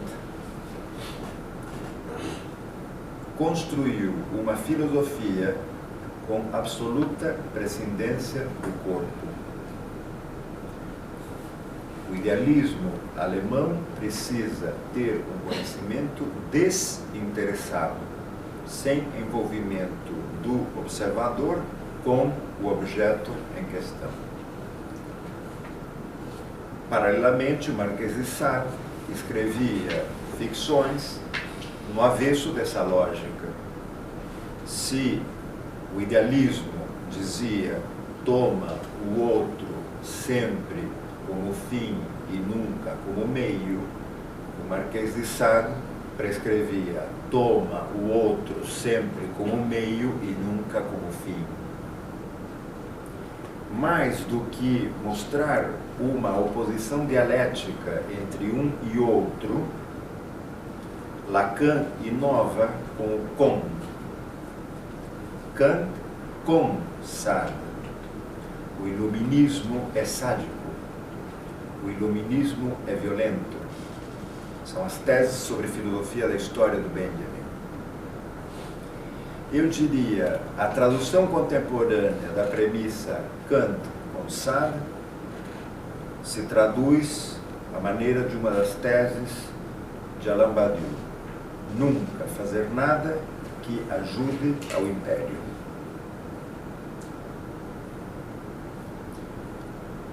construiu uma filosofia com absoluta prescindência do corpo. O idealismo alemão precisa ter um conhecimento desinteressado, sem envolvimento do observador com o objeto em questão. Paralelamente, o Marquês de Sade escrevia ficções no avesso dessa lógica. Se o idealismo dizia toma o outro sempre como fim e nunca como meio, o Marquês de Sade prescrevia toma o outro sempre como meio e nunca como fim. Mais do que mostrar uma oposição dialética entre um e outro, Lacan inova com o com. Kant com Sade. O iluminismo é sádico. O iluminismo é violento. São as teses sobre filosofia da história do Benjamin. Eu diria, a tradução contemporânea da premissa Kant com Sade se traduz à maneira de uma das teses de Alain Badiou: nunca fazer nada que ajude ao império.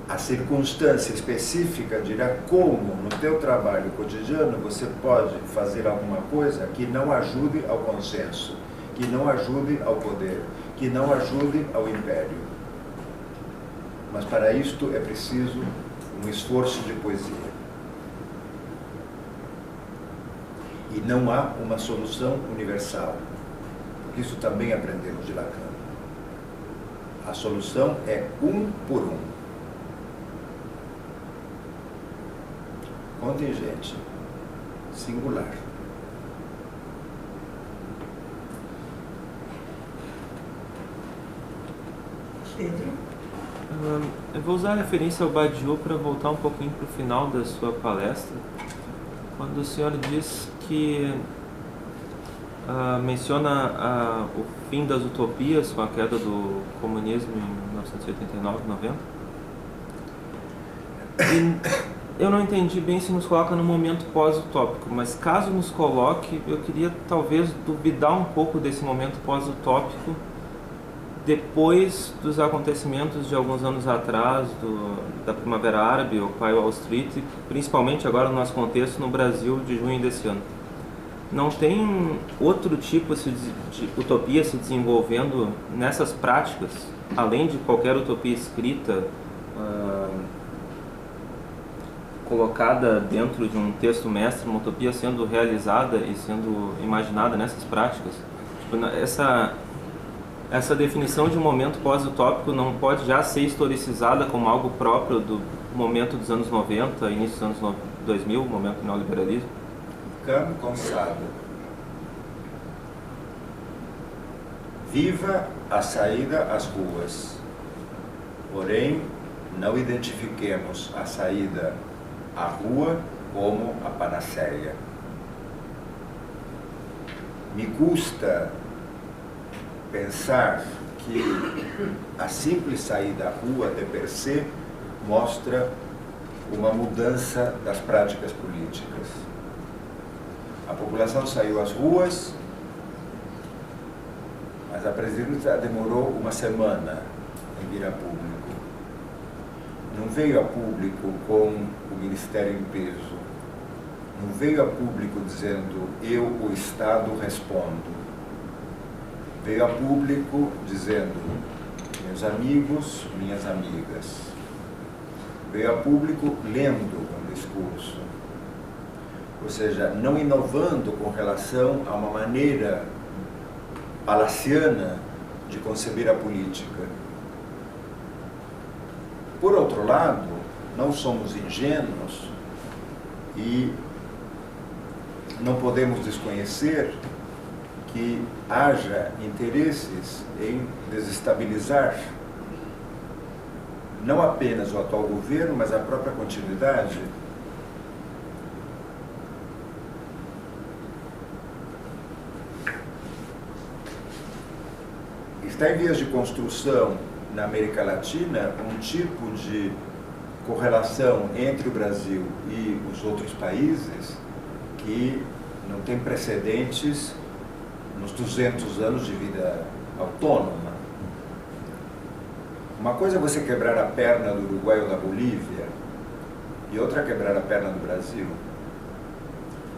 A circunstância específica dirá como, no teu trabalho cotidiano, você pode fazer alguma coisa que não ajude ao consenso, que não ajude ao poder, que não ajude ao império. Mas para isto é preciso um esforço de poesia. E não há uma solução universal. Isso também aprendemos de Lacan. A solução é um por um. Contingente. Singular. Pedro? Eu vou usar a referência ao Badiou para voltar um pouquinho para o final da sua palestra, quando o senhor diz que menciona o fim das utopias com a queda do comunismo em 1989, 90. E eu não entendi bem se nos coloca no momento pós-utópico, mas caso nos coloque, eu queria talvez duvidar um pouco desse momento pós-utópico depois dos acontecimentos de alguns anos atrás, da Primavera Árabe, Occupy Wall Street, principalmente agora no nosso contexto no Brasil de junho desse ano. Não tem outro tipo de utopia se desenvolvendo nessas práticas, além de qualquer utopia escrita, colocada dentro de um texto mestre, uma utopia sendo realizada e sendo imaginada nessas práticas? Tipo, essa definição de um momento pós-utópico não pode já ser historicizada como algo próprio do momento dos anos 90, início dos anos 2000, o momento do neoliberalismo? Camo Gonçalo. Viva a saída às ruas. Porém, não identifiquemos a saída à rua como a panaceia. Me custa pensar que a simples saída à rua de per se mostra uma mudança das práticas políticas. A população saiu às ruas, mas a presidenta demorou uma semana em vir a público. Não veio a público com o Ministério em peso. Não veio a público dizendo, eu, o Estado, respondo. Veio a público dizendo, meus amigos, minhas amigas. Veio a público lendo um discurso. Ou seja, não inovando com relação a uma maneira palaciana de conceber a política. Por outro lado, não somos ingênuos e não podemos desconhecer que haja interesses em desestabilizar não apenas o atual governo, mas a própria continuidade. Está em vias de construção na América Latina um tipo de correlação entre o Brasil e os outros países que não tem precedentes nos 200 anos de vida autônoma. Uma coisa é você quebrar a perna do Uruguai ou da Bolívia e outra é quebrar a perna do Brasil.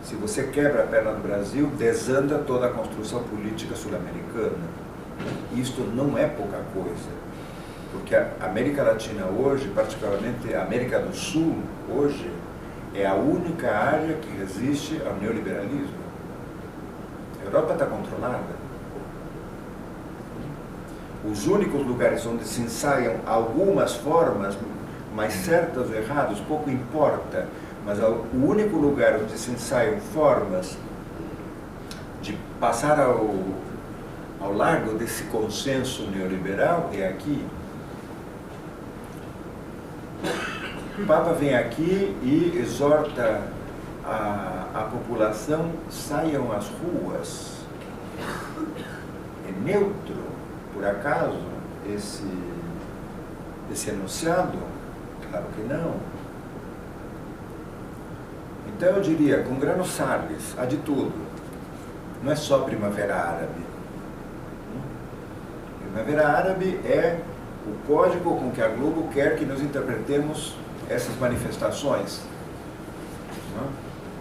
Se você quebra a perna do Brasil, desanda toda a construção política sul-americana. Isto não é pouca coisa, porque a América Latina hoje, particularmente a América do Sul, hoje, é a única área que resiste ao neoliberalismo. A Europa está controlada. Os únicos lugares onde se ensaiam algumas formas, mas certas ou erradas, pouco importa, mas o único lugar onde se ensaiam formas de passar ao largo desse consenso neoliberal é aqui. O Papa vem aqui e exorta a população, saiam às ruas. É neutro, por acaso, esse enunciado? Claro que não. Então eu diria, com Grano Salles, há de tudo. Não é só Primavera Árabe. Primavera Árabe é o código com que a Globo quer que nós interpretemos essas manifestações.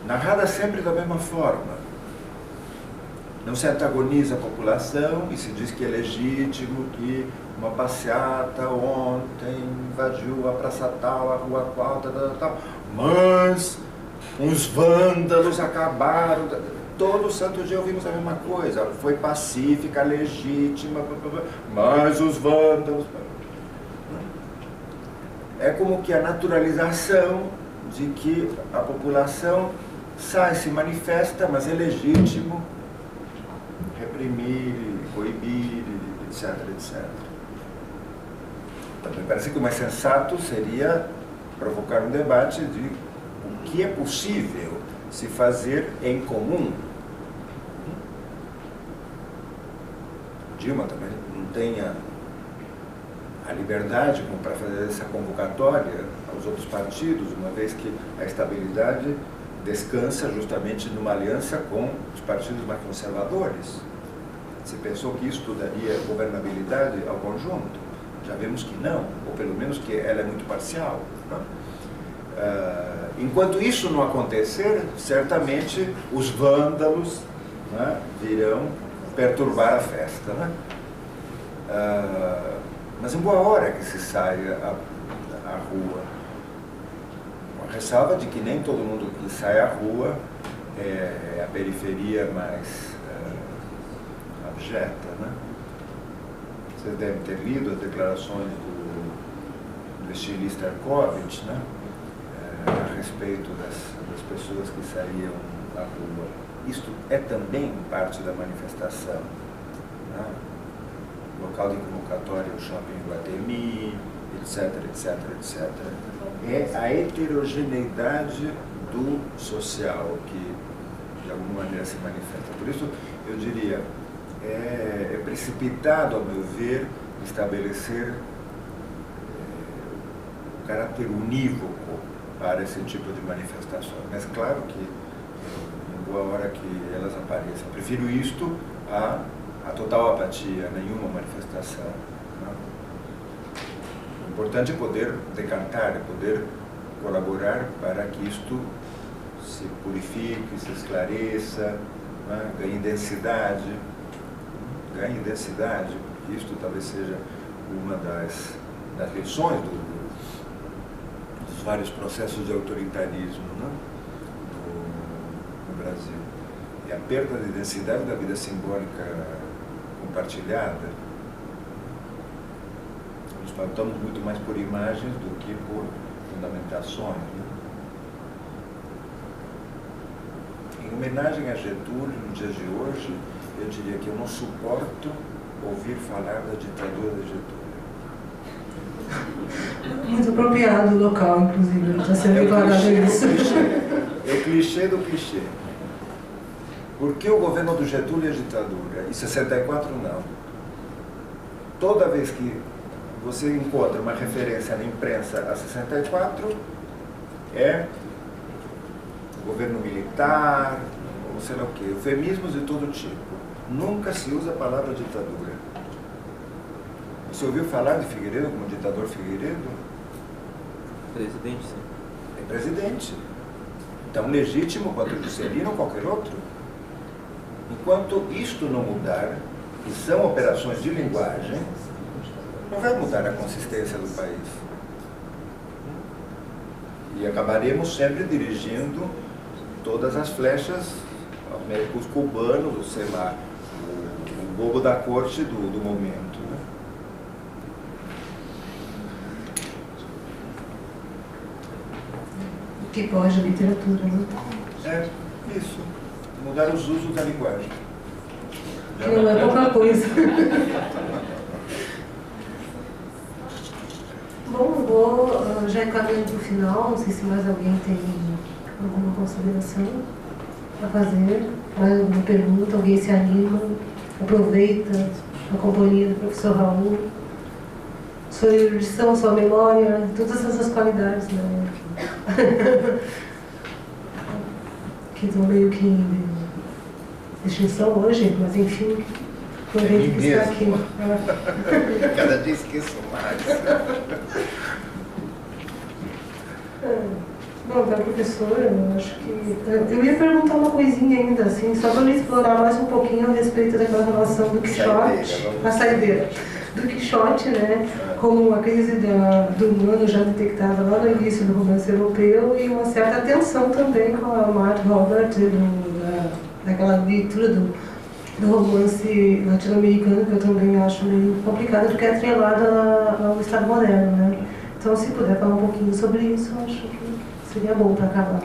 Narrada sempre da mesma forma. Não se antagoniza a população e se diz que é legítimo que uma passeata ontem invadiu a praça tal, a rua qual, tal, mas uns vândalos acabaram. todo santo dia ouvimos a mesma coisa. Foi pacífica, legítima, mas os vândalos... É como que a naturalização de que a população sai, se manifesta, mas é legítimo reprimir, coibir, etc, etc. Então, me parece que o mais sensato seria provocar um debate de o que é possível se fazer em comum. Dilma também não tenha a liberdade como para fazer essa convocatória aos outros partidos, uma vez que a estabilidade descansa justamente numa aliança com os partidos mais conservadores. Se pensou que isso daria governabilidade ao conjunto, já vemos que não, ou pelo menos que ela é muito parcial. Enquanto isso não acontecer, certamente os vândalos, né, virão perturbar a festa. Né? Mas em boa hora que se saia à rua. Uma ressalva de que nem todo mundo que sai à rua é a periferia mais abjeta. Né? Vocês devem ter lido as declarações do estilista Erkovitch, né? A respeito das pessoas que saíam à rua. Isto é também parte da manifestação. Né? Local de convocatória, o shopping Iguatemi, etc, etc, etc. É a heterogeneidade do social que, de alguma maneira, se manifesta. Por isso, eu diria, é precipitado, ao meu ver, estabelecer o caráter unívoco para esse tipo de manifestações. Mas, claro que, em boa hora que elas apareçam, prefiro isto a total apatia, nenhuma manifestação. Não? O importante é poder decantar, é poder colaborar para que isto se purifique, se esclareça, né? Ganhe densidade, porque isto talvez seja uma das lições dos vários processos de autoritarismo, né? no Brasil. E a perda de densidade da vida simbólica compartilhada. Nos pautamos muito mais por imagens do que por fundamentações. Né? Em homenagem a Getúlio, nos dias de hoje, eu diria que eu não suporto ouvir falar da ditadura de Getúlio. Muito apropriado o local, inclusive, está sendo declarado isso. É o clichê do clichê. Por que o governo do Getúlio é ditadura? Em 64 não. Toda vez que você encontra uma referência na imprensa a 64, é governo militar, ou sei lá o quê, eufemismos de todo tipo. Nunca se usa a palavra ditadura. Você ouviu falar de Figueiredo como ditador Figueiredo? Presidente, sim. É presidente. Tão legítimo quanto Juscelino ou qualquer outro. Enquanto isto não mudar, e são operações de linguagem, não vai mudar a consistência do país. E acabaremos sempre dirigindo todas as flechas aos médicos cubanos, sei lá, o bobo da corte do momento. Né? O que pode a literatura, né? É, isso. Mudar os usos da linguagem. Que não é pouca coisa. Bom, eu vou já encaminhando para o final, não sei se mais alguém tem alguma consideração a fazer, mais alguma pergunta, alguém se anima, aproveita a companhia do professor Raul, sua erudição, sua memória, todas essas qualidades, né? Que estão meio que em extinção hoje, mas enfim, aproveito que está aqui. Cada dia esqueço mais. Bom, da professora, eu acho que... Eu ia perguntar uma coisinha ainda, assim, só para me explorar mais um pouquinho a respeito daquela relação do Quixote, a saideira, do Quixote, né, como uma crise do humano já detectada lá no início do romance europeu e uma certa tensão também com a Martha Robert daquela leitura do romance latino-americano, que eu também acho meio complicado, porque é atrelada ao Estado moderno, né? Então, se puder falar um pouquinho sobre isso, eu acho que seria bom para acabar.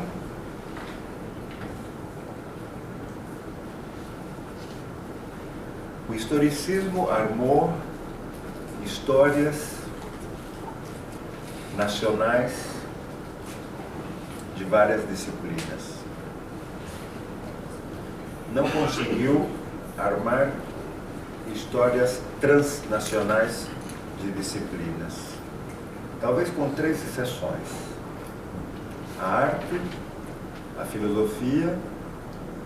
O historicismo armou histórias nacionais de várias disciplinas. Não conseguiu armar histórias transnacionais de disciplinas. Talvez com 3 exceções: a arte, a filosofia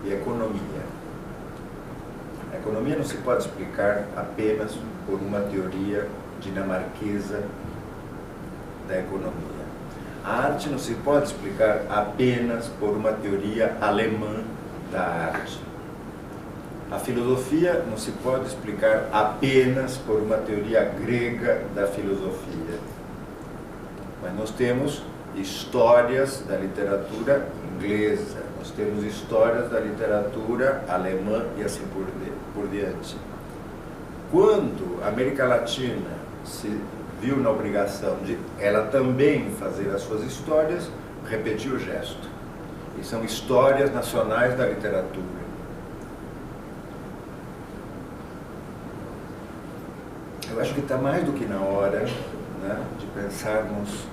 e a economia. A economia não se pode explicar apenas por uma teoria dinamarquesa da economia. A arte não se pode explicar apenas por uma teoria alemã da arte. A filosofia não se pode explicar apenas por uma teoria grega da filosofia. Mas nós temos histórias da literatura inglesa, nós temos histórias da literatura alemã e assim por diante. Quando a América Latina se viu na obrigação de ela também fazer as suas histórias, repetiu o gesto. E são histórias nacionais da literatura. Eu acho que está mais do que na hora, né, de pensarmos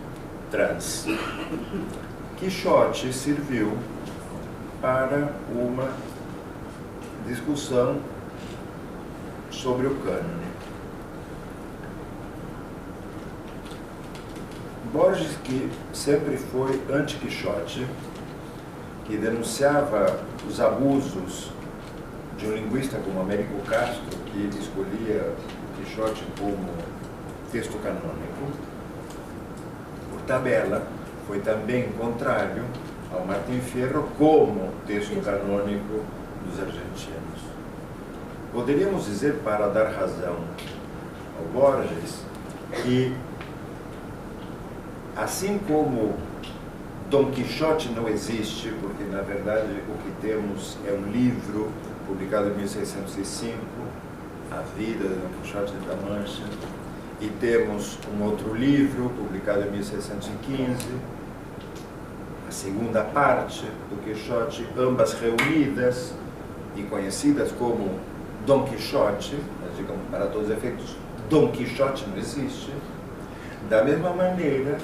trans. Quixote serviu para uma discussão sobre o cânone. Borges, que sempre foi anti-Quixote, que denunciava os abusos de um linguista como Américo Castro, que escolhia o Quixote como texto canônico, por tabela, foi também contrário ao Martim Fierro como texto canônico dos argentinos. Poderíamos dizer, para dar razão ao Borges, que assim como Dom Quixote não existe, porque na verdade o que temos é um livro publicado em 1605, A Vida de Dom Quixote de la Mancha, e temos um outro livro publicado em 1615, a segunda parte do Quixote, ambas reunidas e conhecidas como Dom Quixote, mas digamos, para todos os efeitos, Dom Quixote não existe. Da mesma maneira,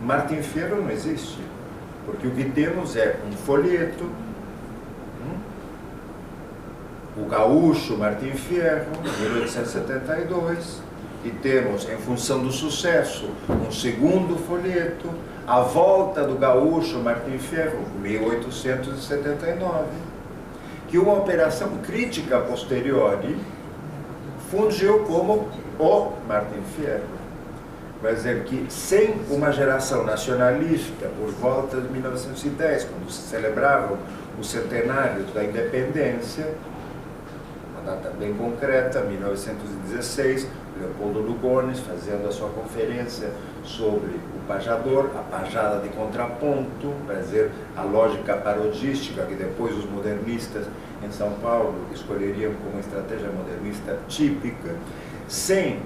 Martim Fierro não existe, porque o que temos é um folheto, o gaúcho Martim Fierro, 1872, e temos, em função do sucesso, um segundo folheto, A Volta do Gaúcho Martim Fierro, 1879, que uma operação crítica a posteriori fungiu como o Martim Fierro. Vai dizer que sem uma geração nacionalista por volta de 1910, quando se celebravam os centenários da independência, uma data bem concreta, 1916, Leopoldo Lugones fazendo a sua conferência sobre o pajador, a pajada de contraponto, vai dizer, a lógica parodística que depois os modernistas em São Paulo escolheriam como estratégia modernista típica, sem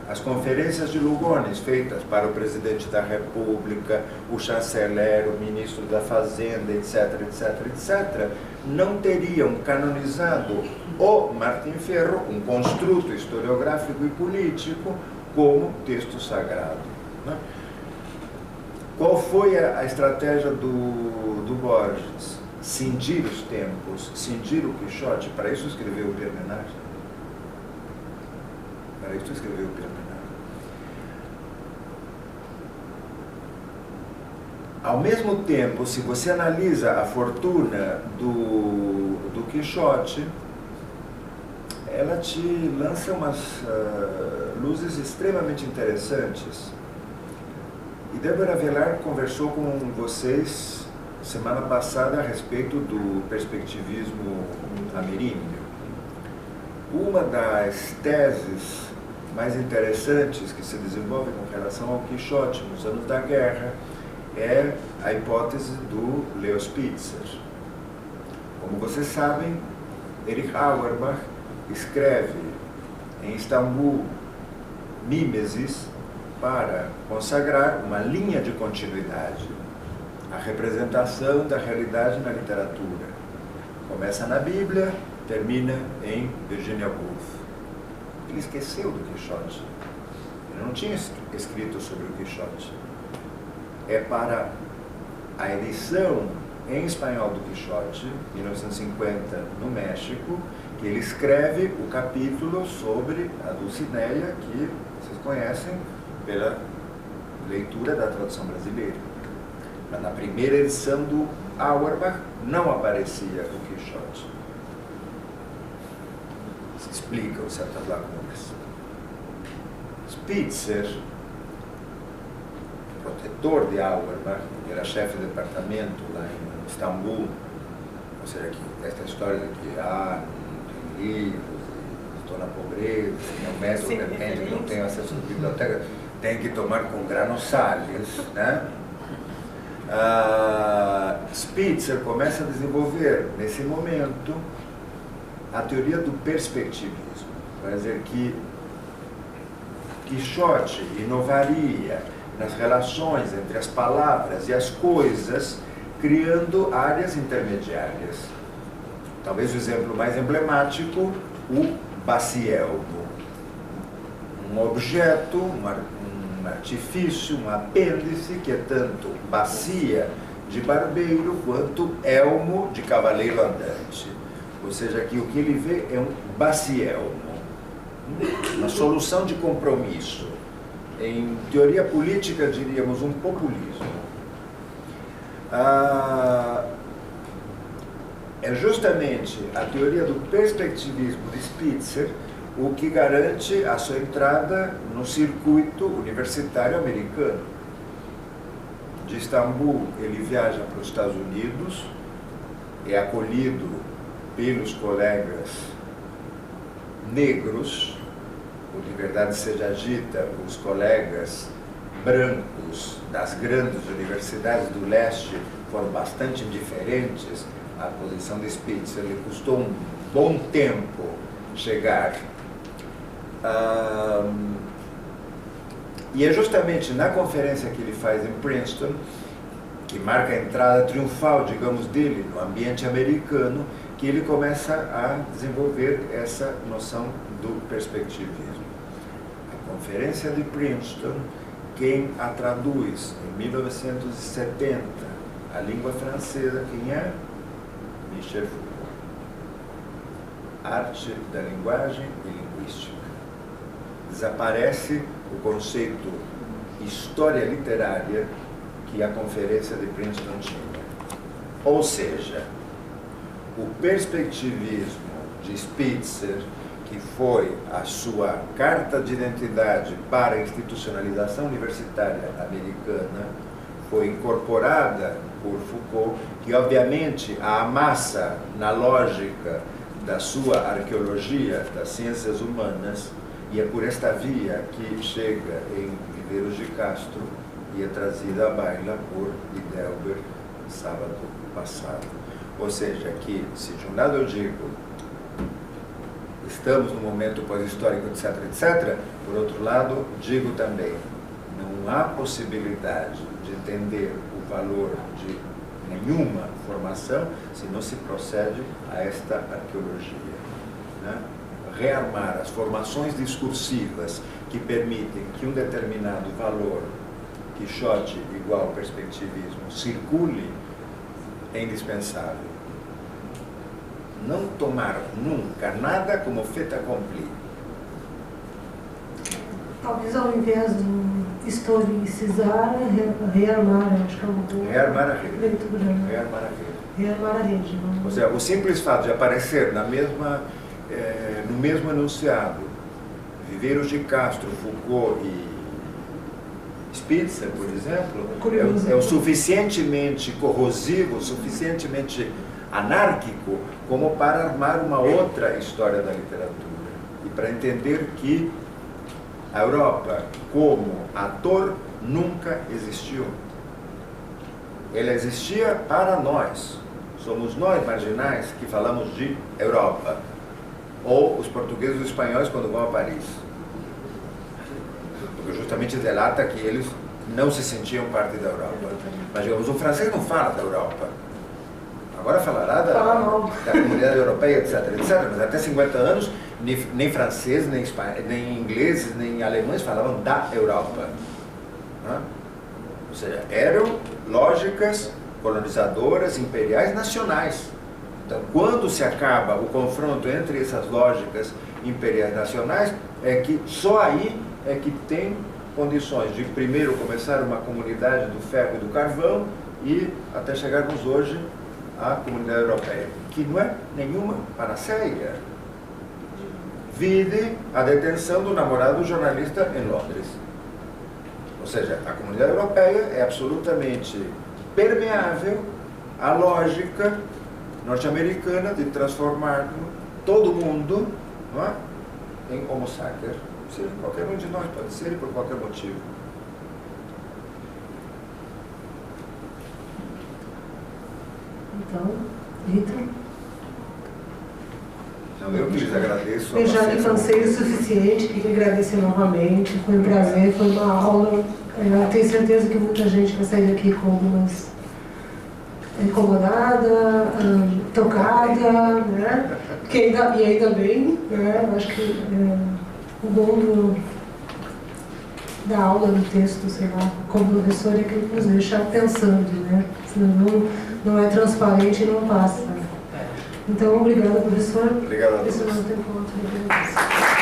as conferências de Lugones feitas para o presidente da República, o chanceler, o ministro da Fazenda, etc., etc., etc., não teriam canonizado o Martim Fierro, um construto historiográfico e político, como texto sagrado. Né? Qual foi a estratégia do Borges? Cindir os tempos, cindir o Quixote. Para isso escreveu o Pierre Menard. Para isso escreveu o Pierre Menard. Ao mesmo tempo, se você analisa a fortuna do Quixote, ela te lança umas luzes extremamente interessantes. E Débora Velar conversou com vocês semana passada a respeito do perspectivismo ameríndio. Uma das teses mais interessantes que se desenvolve com relação ao Quixote nos anos da guerra é a hipótese do Leo Spitzer. Como vocês sabem, Erich Auerbach escreve em Istambul Mimesis para consagrar uma linha de continuidade, a representação da realidade na literatura. Começa na Bíblia, termina em Virginia Woolf. Ele esqueceu do Quixote. Ele não tinha escrito sobre o Quixote. É para a edição em espanhol do Quixote, 1950, no México, que ele escreve o capítulo sobre a Dulcinea, que vocês conhecem pela leitura da tradução brasileira. Mas na primeira edição do Auerbach não aparecia o Quixote. Se explicam certas lacunas. Spitzer, protetor de Auerbach, era chefe de departamento lá em Istambul, ou seja, que esta história de que não tem livros, estou na pobreza, meu método depende, não tenho acesso à biblioteca, tem que tomar com Granosalles, né? Spitzer começa a desenvolver, nesse momento, a teoria do perspectivismo. Vai dizer que Quixote inovaria nas relações entre as palavras e as coisas, criando áreas intermediárias. Talvez o exemplo mais emblemático, o bacielmo. Um objeto, um artifício, um apêndice que é tanto bacia de barbeiro quanto elmo de cavaleiro andante. Ou seja, que o que ele vê é um bacielmo, uma solução de compromisso. Em teoria política, diríamos um populismo. É justamente a teoria do perspectivismo de Spitzer o que garante a sua entrada no circuito universitário americano. De Istambul, ele viaja para os Estados Unidos, é acolhido pelos colegas negros, ou de verdade seja dita, os colegas brancos das grandes universidades do leste foram bastante indiferentes à posição de Spitzer. Ele custou um bom tempo chegar. E é justamente na conferência que ele faz em Princeton, que marca a entrada triunfal, digamos, dele no ambiente americano, que ele começa a desenvolver essa noção do perspectivismo. A conferência de Princeton, quem a traduz em 1970, a língua francesa, quem é? Michel Foucault. Arte da linguagem e linguística. Desaparece o conceito história literária que a conferência de Princeton tinha. Ou seja, o perspectivismo de Spitzer, que foi a sua carta de identidade para a institucionalização universitária americana, foi incorporada por Foucault, que obviamente a amassa na lógica da sua arqueologia das ciências humanas, e é por esta via que chega em Viveiros de Castro e é trazida à baila por Idelber sábado passado. Ou seja, que se de um lado eu digo estamos no momento pós-histórico, etc., etc., por outro lado, digo também, não há possibilidade de entender o valor de nenhuma formação se não se procede a esta arqueologia, né? Rearmar as formações discursivas que permitem que um determinado valor, Quixote igual perspectivismo, circule, é indispensável. Não tomar nunca nada como fait accompli. Talvez ao invés de historicizar, rearmar, acho que é uma boa Rearmar a rede. leitura. Né? Rearmar a rede. Rearmar a rede. Não? Ou seja, o simples fato de aparecer na mesma, no mesmo enunciado, Viveiros de Castro, Foucault e Spitzer, por exemplo, é o suficientemente corrosivo, suficientemente anárquico como para armar uma outra história da literatura e para entender que a Europa como ator nunca existiu. Ela existia para nós, somos nós marginais que falamos de Europa, ou os portugueses e os espanhóis quando vão a Paris, porque justamente delata que eles não se sentiam parte da Europa. Mas digamos, o francês não fala da Europa, agora falará da comunidade europeia, etc, etc, mas até 50 anos nem francês, nem ingleses, nem alemães falavam da Europa, né? Ou seja, eram lógicas colonizadoras, imperiais, nacionais. Então, quando se acaba o confronto entre essas lógicas imperiais nacionais, é que só aí é que tem condições de primeiro começar uma comunidade do ferro e do carvão e até chegarmos hoje à comunidade europeia, que não é nenhuma panaceia. Vide a detenção do namorado do jornalista em Londres. Ou seja, a comunidade europeia é absolutamente permeável à lógica norte-americana de transformar todo mundo, não é, em homo sacer. Sim, qualquer um de nós pode ser e por qualquer motivo. Então, Rita? Não, eu que lhes agradeço. Eu já lhe cansei o suficiente, queria agradecer novamente, foi um prazer, foi uma aula. Eu tenho certeza que muita gente vai sair daqui com algumas incomodada, tocada, né? E ainda bem, né? Eu acho que o bom da aula, do texto, sei lá, como professor, é que ele nos deixa pensando, né? Senão não é transparente e não passa. Então, obrigada, professor. Obrigado a todos. Esse é o nosso encontro.